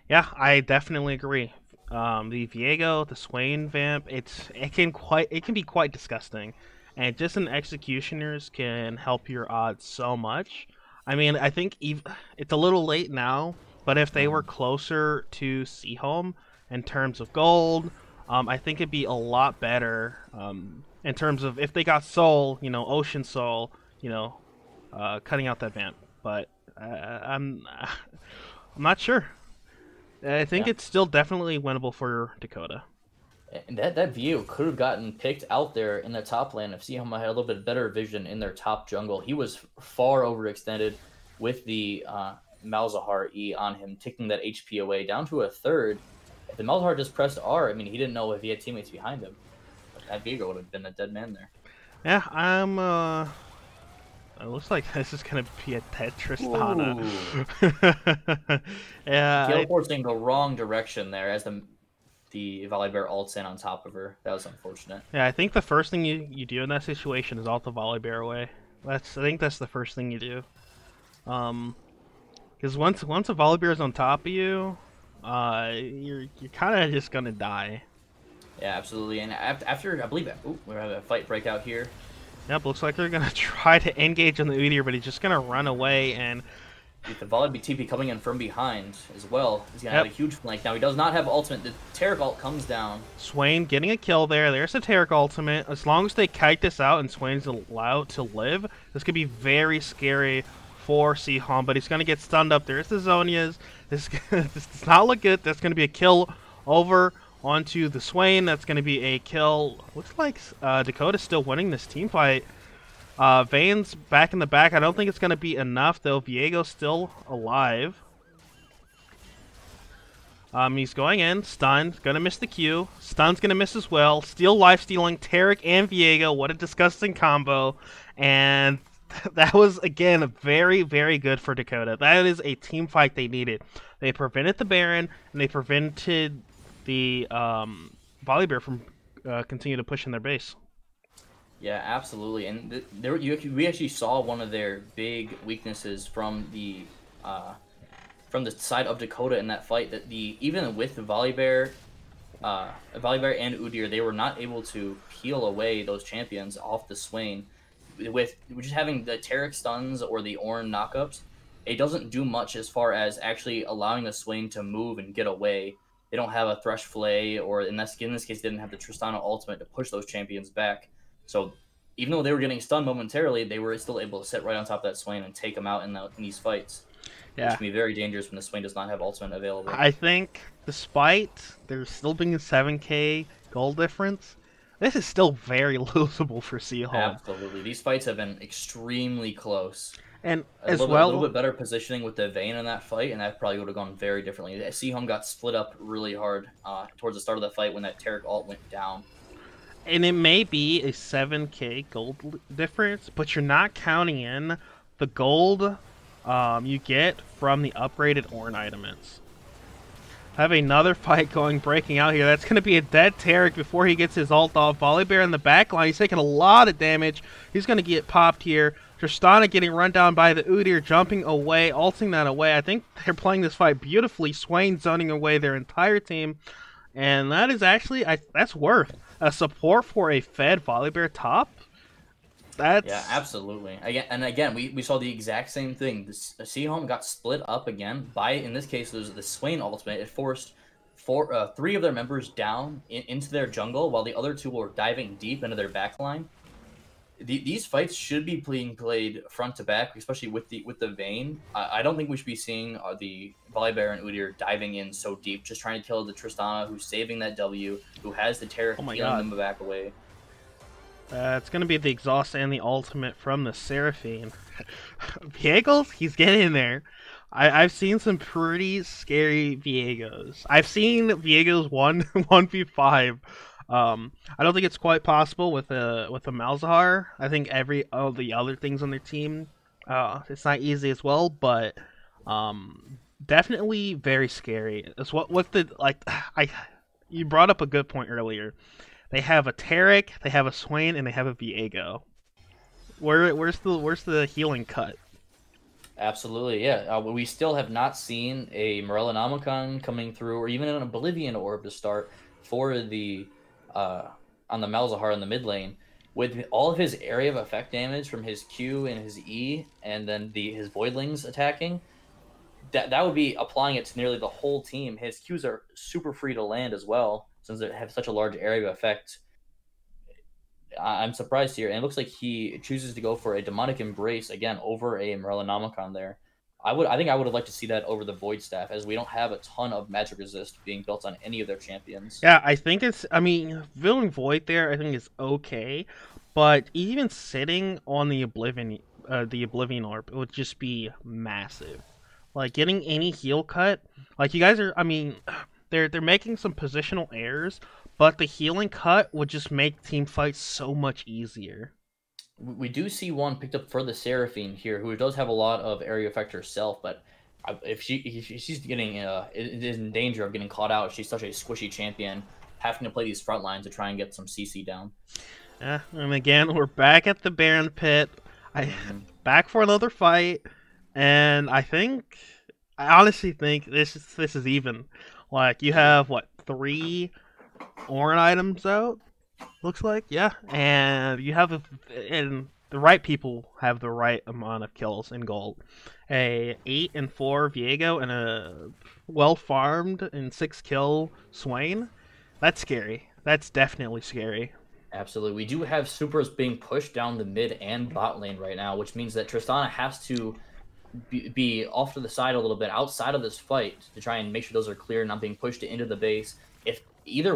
Yeah, I definitely agree. The Viego, the Swain vamp, it can be quite disgusting, and just an Executioners can help your odds so much. I mean, I think it's a little late now, but if they were closer to Seaholm in terms of gold, I think it'd be a lot better in terms of if they got Soul, Ocean Soul, you know, cutting out that vamp. But I'm not sure. I think Yeah. it's still definitely winnable for Dakota. And that view could have gotten picked out there in the top lane if Seaholm had a little bit better vision in their top jungle. He was far overextended with the Malzahar E on him, taking that HP away down to a third. If the Malzahar just pressed R, I mean, he didn't know if he had teammates behind him. But that Viego would have been a dead man there. Yeah, I'm. It looks like this is gonna be a dead Tristana. Yeah, Gale forcing the wrong direction there as the Volibear ults in on top of her. That was unfortunate. yeah. I think the first thing you do in that situation is ult the Volibear away. I think that's the first thing you do. Because once a Volibear is on top of you, you're kind of just gonna die. Yeah, absolutely. And after I believe, we're having a fight break out here. Yep, looks like they're gonna try to engage on the Udyr, but he's just gonna run away. And With the Volibear TP coming in from behind as well, he's gonna have a huge flank. Now he does not have ultimate. The Taric ult comes down. Swain getting a kill there. There's the Taric ultimate. As long as they kite this out and Swain's allowed to live, this could be very scary for Seaholm. But he's gonna get stunned up. There's the Zonias. This does not look good. That's gonna be a kill over onto the Swain. That's going to be a kill. Looks like Dakota's still winning this team fight. Vayne's back in the back. I don't think it's going to be enough, though. Viego's still alive. He's going in. Stun. Going to miss the Q. Stun's going to miss as well. Steal life-stealing Taric and Viego. What a disgusting combo. And that was, again, very, very good for Dakota. That is a team fight they needed. They prevented the Baron, and they prevented the Volibear from continue to push in their base. Yeah, absolutely. And we actually saw one of their big weaknesses from the side of Dakota in that fight. That even with the Volibear and Udyr, they were not able to peel away those champions off the Swain. With just having the Taric stuns or the Ornn knockups, it doesn't do much as far as actually allowing the Swain to move and get away. They don't have a Thresh Flay, or in this case, they didn't have the Tristana ultimate to push those champions back. So even though they were getting stunned momentarily, they were still able to sit right on top of that Swain and take them out in these fights. Yeah. Which can be very dangerous when the Swain does not have ultimate available. I think, despite there still being a 7k goal difference, this is still very losable for Seaholm. Absolutely. These fights have been extremely close. And a as little bit better positioning with the Vayne in that fight, and that probably would have gone very differently. Seaholm got split up really hard towards the start of the fight when that Taric ult went down. And it may be a 7k gold difference, but you're not counting in the gold you get from the upgraded Ornn items. Have another fight breaking out here. That's going to be a dead Taric before he gets his ult off. Volibear in the back line. He's taking a lot of damage. He's going to get popped here. Tristana getting run down by the Udyr, jumping away, ulting that away. I think they're playing this fight beautifully. Swain zoning away their entire team. And that is actually, that's worth a support for a fed Volibear top. Yeah, absolutely. Again, we saw the exact same thing. The Seaholm got split up again by, in this case, it was the Swain ultimate. It forced three of their members down into their jungle, while the other two were diving deep into their backline. These fights should be being played front to back, especially with the Vayne. I don't think we should be seeing the Volibear and Udyr diving in so deep, just trying to kill the Tristana, who's saving that W, who has the Taric peeling them back away. It's going to be the exhaust and the ultimate from the Seraphine. Viegos, he's getting there. I've seen some pretty scary Viegos. I've seen Viegos 1v5. I don't think it's quite possible with a Malzahar. I think all the other things on their team, it's not easy as well, but definitely very scary. It's you brought up a good point earlier. They have a Taric, they have a Swain, and they have a Viego. Where's the healing cut? Absolutely, yeah. We still have not seen a Morellonomicon coming through, or even an Oblivion Orb to start for the on the Malzahar in the mid lane. With all of his area of effect damage from his Q and his E, and then his Voidlings attacking, that would be applying it to nearly the whole team. His Qs are super free to land as well, since they have such a large area of effect. I'm surprised here, and it looks like he chooses to go for a demonic embrace again over a Morellonomicon there. I think I would have liked to see that over the Void Staff, as we don't have a ton of magic resist being built on any of their champions. Yeah, I think it's. I mean, Villain Void there, I think is okay, but even sitting on the Oblivion Orb, it would just be massive. Like getting any heal cut, like you guys are. I mean, they're making some positional errors, but the healing cut would just make team fights so much easier. We do see one picked up for the Seraphine here, who does have a lot of area effect herself, but if she's getting is in danger of getting caught out. She's such a squishy champion, having to play these front lines to try and get some CC down. Yeah, and again, we're back at the Baron Pit. I back for another fight, and I honestly think this is even. Like you have what 3 Orin items out? Looks like, yeah, and and the right people have the right amount of kills in gold. A 8 and 4 Viego and a well farmed and 6 kill Swain. That's scary. That's definitely scary. Absolutely. We do have supers being pushed down the mid and bot lane right now, which means that Tristana has to be off to the side a little bit outside of this fight to try and make sure those are clear, not being pushed into the base. If either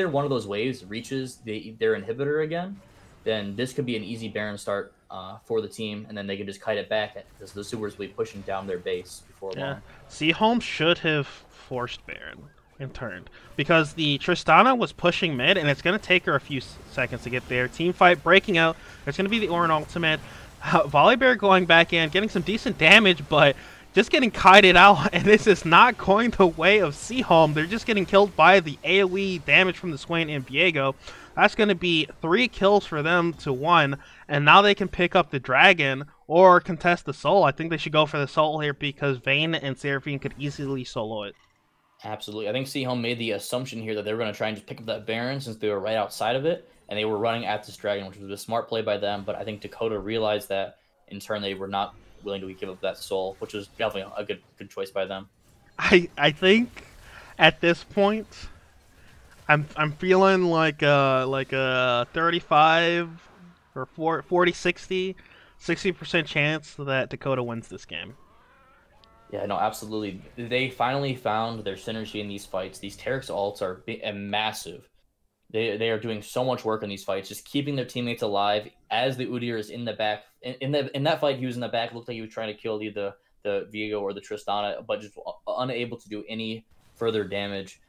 one of those waves reaches their inhibitor again, then this could be an easy Baron start for the team, and then they can just kite it back because the supers will be pushing down their base before long. Seaholm should have forced Baron and turned because the Tristana was pushing mid, and it's going to take her a few seconds to get there. Team fight breaking out. There's going to be the Orin ultimate. Volibear going back in, getting some decent damage, but just getting kited out, and this is not going the way of Seaholm. They're just getting killed by the AoE damage from the Swain and Viego. That's going to be 3 kills for them to 1, and now they can pick up the Dragon or contest the Soul. I think they should go for the Soul here because Vayne and Seraphine could easily solo it. Absolutely. I think Seaholm made the assumption here that they were going to try and just pick up that Baron since they were right outside of it, and they were running at this Dragon, which was a smart play by them, but I think Dakota realized that in turn they were not willing to give up that soul, which was definitely a good choice by them. I think at this point I'm feeling like a 35 or 40 60% chance that Dakota wins this game. Yeah, no, absolutely. They finally found their synergy in these fights. These Terex ults are massive. They are doing so much work in these fights, just keeping their teammates alive as the Udyr is in the back. In that fight, he was in the back. It looked like he was trying to kill either the Viego or the Tristana, but just unable to do any further damage.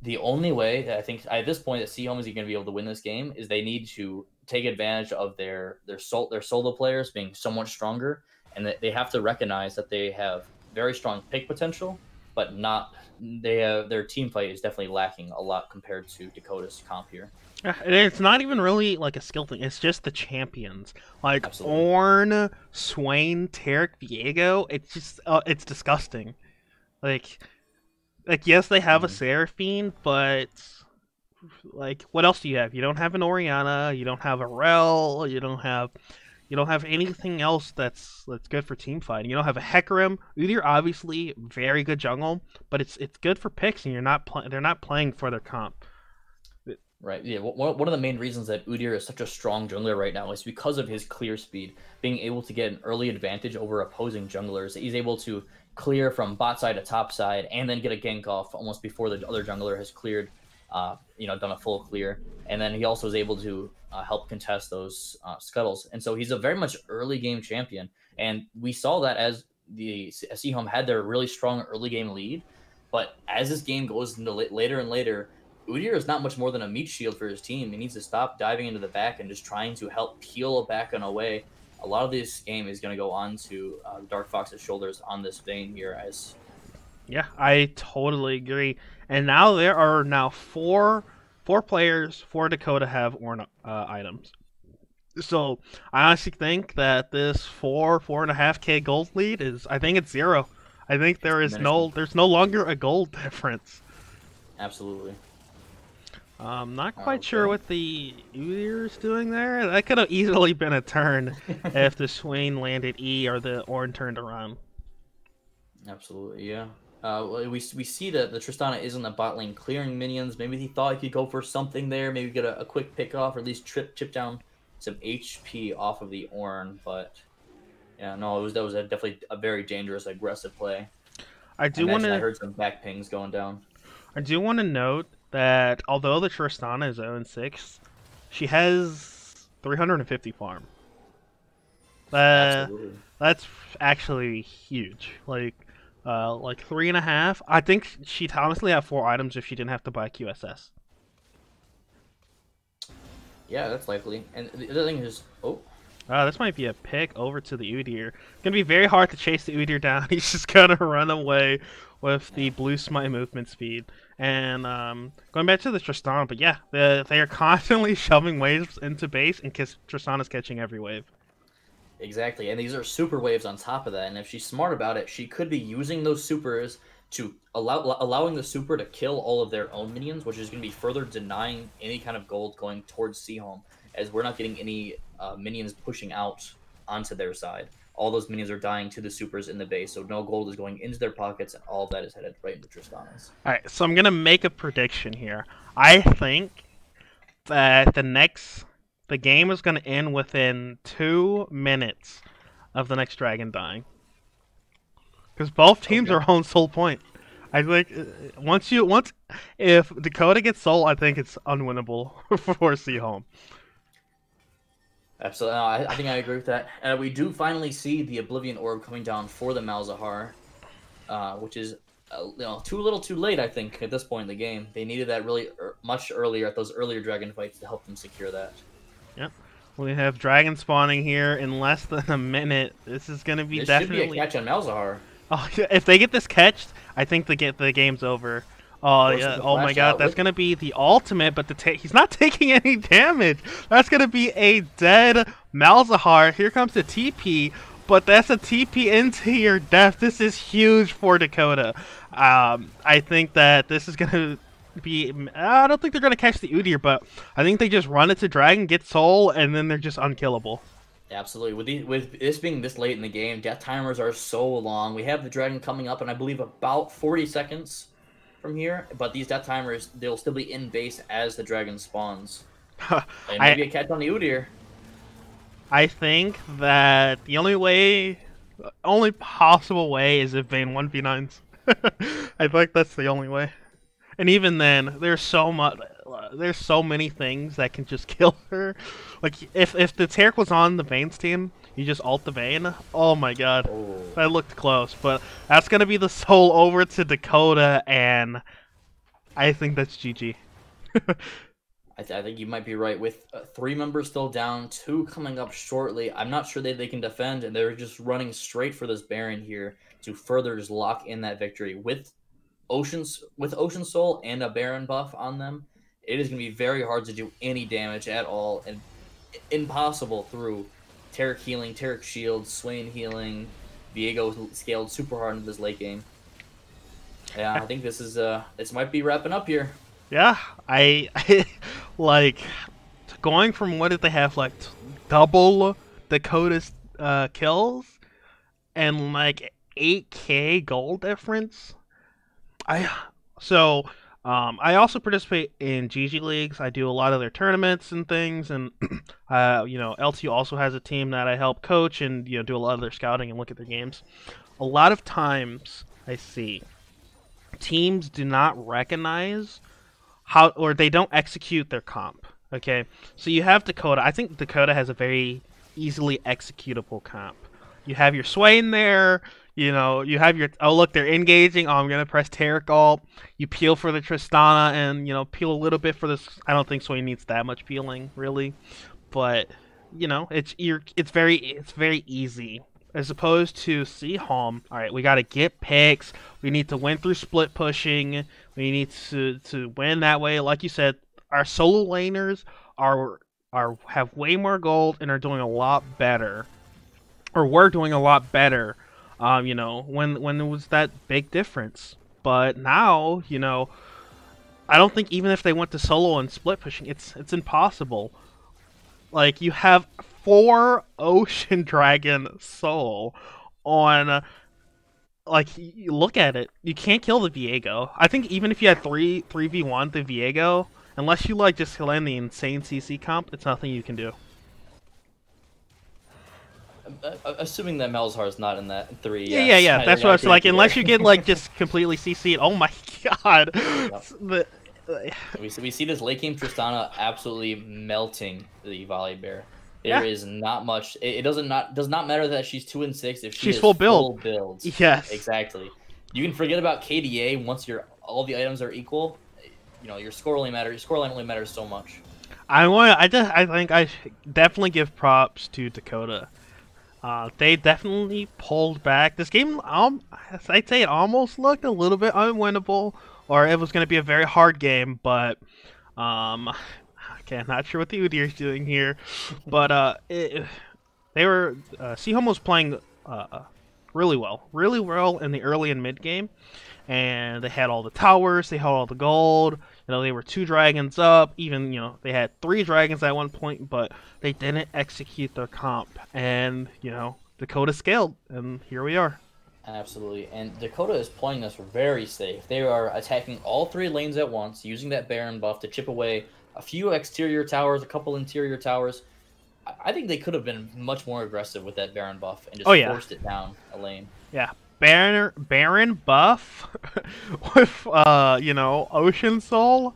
The only way that I think at this point that Seaholm is going to be able to win this game is they need to take advantage of their solo players being so much stronger, and that they have to recognize that they have very strong pick potential, but not their team fight is definitely lacking a lot compared to Dakota's comp here. It's not even really like a skill thing. It's just the champions, like Absolutely. Ornn, Swain, Taric, Viego. It's just it's disgusting. Like yes, they have a Seraphine, but like what else do you have? You don't have an Orianna. You don't have a Rel. You don't have anything else that's good for team fighting. You don't have a Hecarim. Udyr obviously very good jungle, but it's good for picks, and they're not playing for their comp. Right. Yeah. One of the main reasons that Udyr is such a strong jungler right now is because of his clear speed, being able to get an early advantage over opposing junglers. He's able to clear from bot side to top side and then get a gank off almost before the other jungler has cleared, done a full clear. And then he also is able to help contest those scuttles. And so he's a very much early game champion. And we saw that as the Seaholm had their really strong early game lead. But as this game goes into later and later, Udyr is not much more than a meat shield for his team. He needs to stop diving into the back and just trying to help peel back and away. A lot of this game is going to go on to Dark Fox's shoulders on this vein here. Yeah, I totally agree. And now there are four players for Dakota have Ornn items. So I honestly think that this 4.5K gold lead I think it's 0. I think there's no longer a gold difference. Absolutely. Not quite sure what the Udyr is doing there. That could have easily been a turn if the Swain landed E or the Ornn turned around. Absolutely, yeah. We see that the Tristana is in the bot lane clearing minions. Maybe he thought he could go for something there. Maybe get a quick pick off, or at least chip down some HP off of the Ornn. But yeah, no, that was definitely a very dangerous, aggressive play. I do want I to heard some back pings going down. note that although the Tristana is 0-6, she has 350 farm. Absolutely. That's actually huge. Like 3.5. I think she'd honestly have 4 items if she didn't have to buy QSS. Yeah, that's likely. And the other thing is, This might be a pick over to the Udyr. It's gonna be very hard to chase the Udyr down. He's just gonna run away with the blue smite movement speed. And going back to the Tristana, but yeah, they are constantly shoving waves into base, and Tristana's catching every wave. exactly, and these are super waves on top of that. And if she's smart about it, she could be using those supers to allowing the super to kill all of their own minions, which is going to be further denying any kind of gold going towards Seaholm, as we're not getting any minions pushing out onto their side. All those minions are dying to the supers in the base, so no gold is going into their pockets, and all of that is headed right into Tristana's. Alright, so I'm gonna make a prediction here. I think that the game is gonna end within 2 minutes of the next dragon dying. Because both teams are on soul point. I think if Dakota gets soul, I think it's unwinnable for Seaholm. Absolutely, no, I think I agree with that. We do finally see the Oblivion Orb coming down for the Malzahar, which is too little, too late. I think at this point in the game, they needed that really much earlier at those earlier dragon fights to help them secure that. Yep. We have dragon spawning here in less than a minute. This is gonna be definitely should be a catch on Malzahar. Oh, if they get this catched, I think the game's over. Oh yeah! Oh my God, that's gonna be the ultimate, but he's not taking any damage. That's gonna be a dead Malzahar. Here comes the TP, but that's a TP into your death. This is huge for Dakota. I think that this is gonna be. I don't think they're gonna catch the Udyr, but I think they just run it to Dragon, get soul, and then they're just unkillable. Absolutely. With this being this late in the game, death timers are so long. We have the dragon coming up in, I believe, about 40 seconds from here. But these death timers, they'll still be in base as the dragon spawns. And maybe a catch on the Udyr. I think that the only possible way is if Vayne 1v9s. I think that's the only way. And even then, there's so many things that can just kill her. Like if the Taric was on the Vayne's team, you just ult the Vayne. Oh my God, that looked close. But that's gonna be the soul over to Dakota, and I think that's GG. I think you might be right. With 3 members still down, 2 coming up shortly, I'm not sure they can defend, and they're just running straight for this Baron here to further just lock in that victory with Ocean Soul and a Baron buff on them. It is going to be very hard to do any damage at all, and impossible through Taric healing, Taric shield, Swain healing. Viego scaled super hard into this late game. Yeah, I think this might be wrapping up here. Yeah, I like going from what did they have, like double Dakota's kills and like 8K gold difference. I also participate in GG leagues. I do a lot of their tournaments and things, and LTU also has a team that I help coach and do a lot of their scouting and look at their games. A lot of times I see teams do not recognize or they don't execute their comp. Okay, so you have Dakota. I think Dakota has a very easily executable comp. You have your Swain there. You have your, oh look, they're engaging. Oh, I'm gonna press Taric ult. You peel for the Tristana and peel a little bit for this. I don't think Swain needs that much peeling really, but it's very easy as opposed to Seaholm. All right, we gotta get picks. We need to win through split pushing. We need to win that way. Like you said, our solo laners have way more gold and are doing a lot better, or were doing a lot better. When there was that big difference. But now, I don't think even if they went to solo and split pushing, it's impossible. Like, you have 4 Ocean Dragon soul on like you look at it, you can't kill the Viego. I think even if you had 3v1 the Viego, unless you like just land the insane CC comp, it's nothing you can do. Assuming that Malzahar is not in that 3. Yeah. That's what I was like. Unless you get like just completely CC'd. Oh my god. Yep. We see this late game Tristana absolutely melting the Volibear. There is not much. It does not matter that she's 2 and 6 if she's full build. Yes, exactly. You can forget about KDA once all the items are equal. You know your score only matters. Your score line only matters so much. I think I should definitely give props to Dakota. They definitely pulled back. This game, I'd say it almost looked a little bit unwinnable, or it was going to be a very hard game, but, okay, I'm not sure what the Udir's doing here, but, Seaholm was playing, really well in the early and mid game, and they had all the towers, they had all the gold, they were 2 dragons up, even, they had 3 dragons at one point, but they didn't execute their comp, and, Dakota scaled, and here we are. Absolutely, and Dakota is playing this very safe. They are attacking all 3 lanes at once, using that Baron buff to chip away a few exterior towers, a couple interior towers. I think they could have been much more aggressive with that Baron buff and just forced it down a lane. Yeah, Baron buff with Ocean Soul.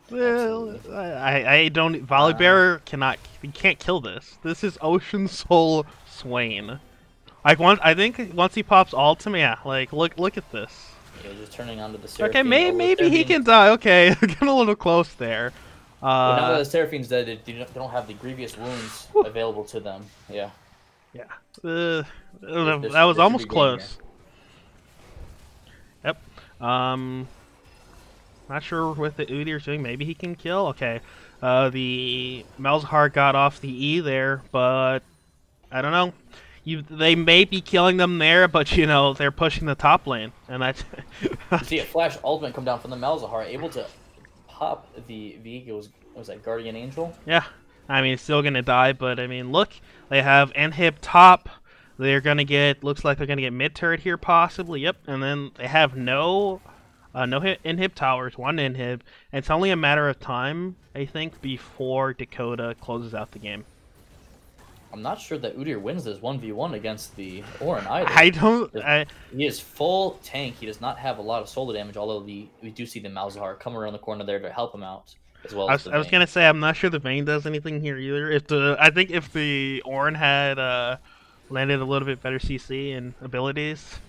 Well, I don't. Volibear can't kill this. This is Ocean Soul Swain. I think once he pops ultimate, yeah, like look at this. Yeah, just turning onto the Seraphine. Okay, maybe he can die. Okay, getting a little close there. Well, now that the Seraphine's dead, they don't have the grievous wounds available to them. Yeah. Yeah. That was almost close. Yep. Not sure what the Udir's doing. Maybe he can kill. Okay. The Malzahar got off the E there, but I don't know. They may be killing them there, but they're pushing the top lane, and that's. You see a flash ultimate come down from the Malzahar, able to pop the was that Guardian Angel? Yeah, I mean it's still gonna die, but I mean look, they have inhib top. They're gonna get looks like they're gonna get mid turret here possibly. Yep, and then they have no inhib towers, 1 inhib, and it's only a matter of time I think before Dakota closes out the game. I'm not sure that Udyr wins this 1v1 against the Orin either. He is full tank. He does not have a lot of solo damage, although we do see the Malzahar come around the corner there to help him out as well. I was gonna say I'm not sure the Vayne does anything here either. I think if the Orin had landed a little bit better CC and abilities,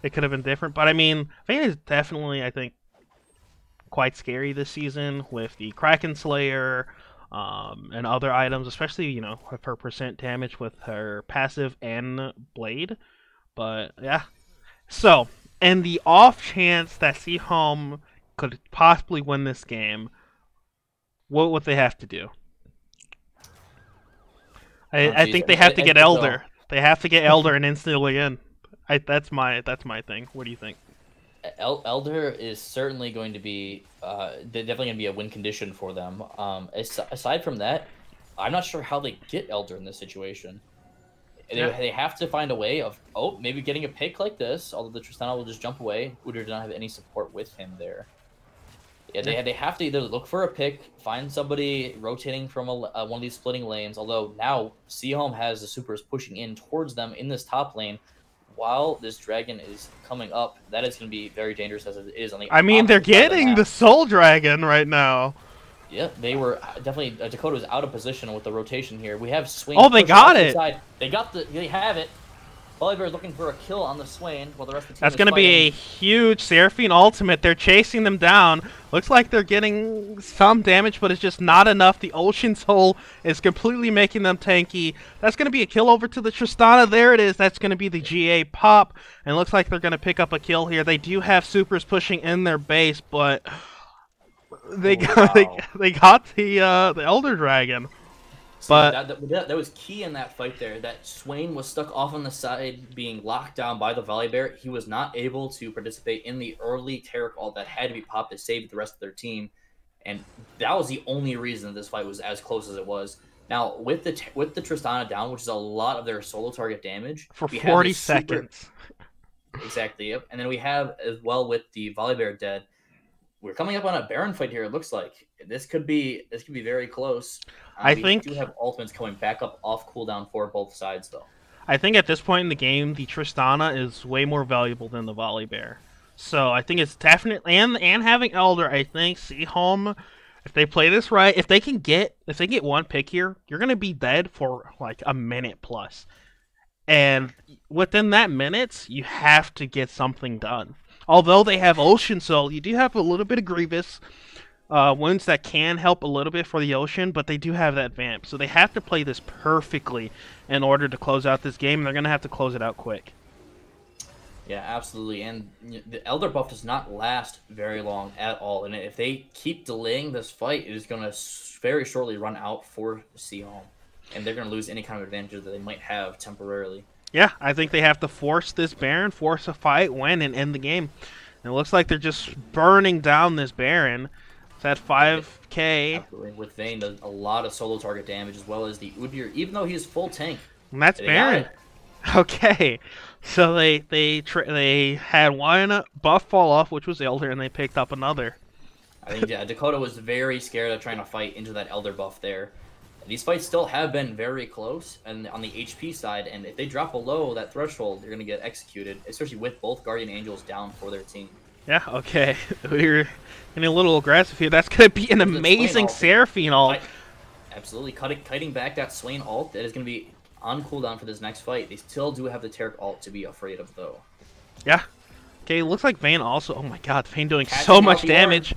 it could have been different. But I mean, Vayne is definitely I think quite scary this season with the Kraken Slayer. And other items, especially, with her percent damage with her passive and blade. But, yeah. So, in the off chance that Seaholm could possibly win this game, what would they have to do? I think they have to get Elder. They have to get Elder and instantly in. That's my thing. What do you think? Elder is certainly going to be definitely going to be a win condition for them. Aside from that, I'm not sure how they get Elder in this situation. They have to find a way of maybe getting a pick like this, although the Tristana will just jump away. Udyr did not have any support with him there. Yeah, they have to either look for a pick, find somebody rotating from one of these splitting lanes, although now Seaholm has the supers pushing in towards them in this top lane. While this dragon is coming up, that is going to be very dangerous as it is on the. I mean, they're getting the soul dragon right now. Yeah, they were definitely. Dakota was out of position with the rotation here. We have Swain. Oh, they got it. They have it. Volibear is looking for a kill on the Swain while the rest of the team That's going to be a huge Seraphine ultimate. They're chasing them down. Looks like they're getting some damage, but it's just not enough. The Ocean Soul is completely making them tanky. That's going to be a kill over to the Tristana. There it is. That's going to be the GA pop. And it looks like they're going to pick up a kill here. They do have supers pushing in their base, but they got the Elder Dragon. But that was key in that fight there. That Swain was stuck off on the side, being locked down by the Volibear. He was not able to participate in the early Terror Call that had to be popped to save the rest of their team, and that was the only reason this fight was as close as it was. Now with the Tristana down, which is a lot of their solo target damage for 40 seconds. Exactly. Yep. And then we have as well with the Volibear dead. We're coming up on a Baron fight here. It looks like this could be very close. I We think do have ultimates coming back up off cooldown for both sides though. I think at this point in the game, the Tristana is way more valuable than the Volibear. So I think it's definitely and having Elder, I think Seaholm, if they play this right, if they get one pick here, you're gonna be dead for like a minute plus. And within that minute, you have to get something done. Although they have Ocean Soul, you do have a little bit of Grievous wounds that can help a little bit for the Ocean, but they do have that Vamp. So they have to play this perfectly in order to close out this game, and they're going to have to close it out quick. Yeah, absolutely. And the Elder buff does not last very long at all. And if they keep delaying this fight, it is going to very shortly run out for Seaholm. And they're going to lose any kind of advantage that they might have temporarily. Yeah, I think they have to force this Baron, force a fight, win, and end the game. And it looks like they're just burning down this Baron. It's at 5k. Absolutely. With Vayne does a lot of solo target damage as well as the Udyr, even though he's full tank. And that's Baron. Okay, so they had one buff fall off, which was Elder, and they picked up another. I think Dakota was very scared of trying to fight into that Elder buff there. These fights still have been very close, and on the HP side, and if they drop below that threshold, they're going to get executed, especially with both Guardian Angels down for their team. Yeah, okay. We're getting a little aggressive here. That's going to be an amazing Seraphine ult. Absolutely. Kiting back that Swain ult that is going to be on cooldown for this next fight. They still do have the Taric ult to be afraid of, though. Yeah. Okay, looks like Vayne also... Oh my god, Vayne doing so much damage.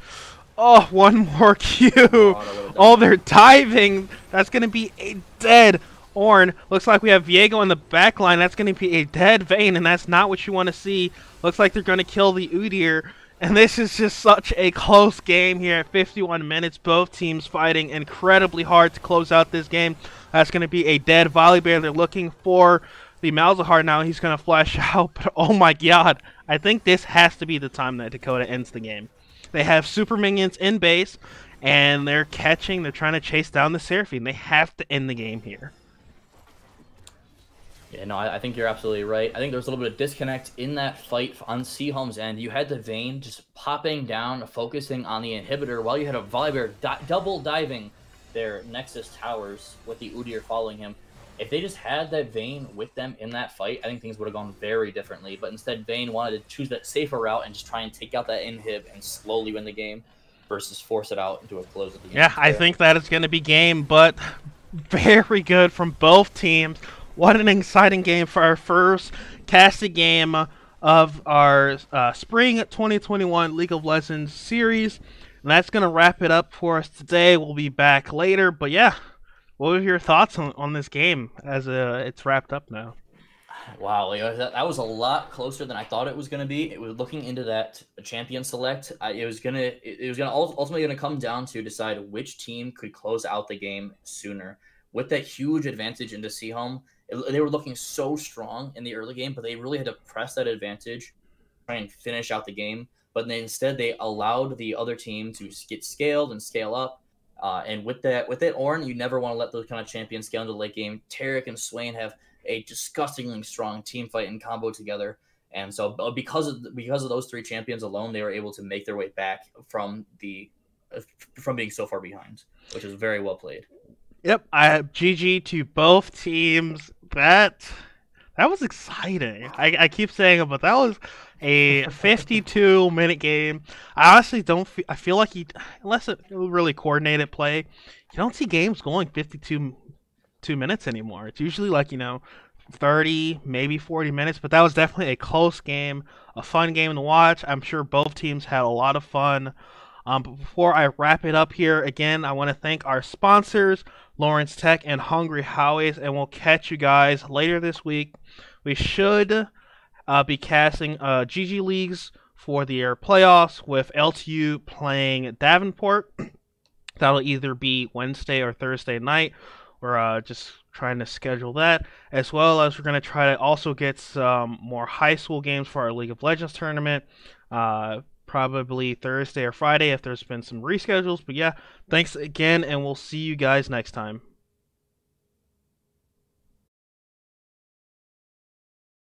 Oh, one more Q. Oh, they're diving. That's going to be a dead Ornn. Looks like we have Viego in the back line. That's going to be a dead Vayne, and that's not what you want to see. Looks like they're going to kill the Udyr. And this is just such a close game here at 51 minutes. Both teams fighting incredibly hard to close out this game. That's going to be a dead Volibear. They're looking for the Malzahar now. He's going to flash out. But oh my god. I think this has to be the time that Dakota ends the game. They have super minions in base, and they're trying to chase down the Seraphine. They have to end the game here. Yeah, no, I think you're absolutely right. I think there's a little bit of disconnect in that fight on Seaholm's end. You had the Vayne just popping down, focusing on the inhibitor, while you had a Volibear double diving their Nexus towers with the Udyr following him. If they just had that Vayne with them in that fight, I think things would have gone very differently. But instead, Vayne wanted to choose that safer route and just try and take out that inhib and slowly win the game versus force it out into a close of the game. Yeah, I think that is going to be game, but very good from both teams. What an exciting game for our first casted game of our Spring 2021 League of Legends series. And that's going to wrap it up for us today. We'll be back later. But yeah, what were your thoughts on this game as it's wrapped up now? Wow, that was a lot closer than I thought it was going to be. It was looking into that champion select. It was ultimately going to come down to decide which team could close out the game sooner. With that huge advantage into Seaholm, they were looking so strong in the early game, but they really had to press that advantage, try and finish out the game. But then instead, they allowed the other team to get scaled and scale up. And with that Ornn, you never want to let those kind of champions scale into the late game. Taric and Swain have a disgustingly strong team fight and combo together. And so because of those three champions alone, they were able to make their way back from being so far behind, which is very well played. Yep, I have GG to both teams. That was exciting. I keep saying it, but that was a 52-minute game. I honestly don't feel... I feel like unless it really coordinated play, you don't see games going 52 minutes anymore. It's usually like, 30, maybe 40 minutes, but that was definitely a close game, a fun game to watch. I'm sure both teams had a lot of fun. But before I wrap it up here, again, I want to thank our sponsors, Lawrence Tech and Hungry Howie's, and we'll catch you guys later this week. We should be casting GG Leagues for the year playoffs with LTU playing Davenport. That'll either be Wednesday or Thursday night. We're just trying to schedule that, as well as we're going to try to also get some more high school games for our League of Legends tournament. Probably Thursday or Friday if there's been some reschedules. But yeah, thanks again, and we'll see you guys next time.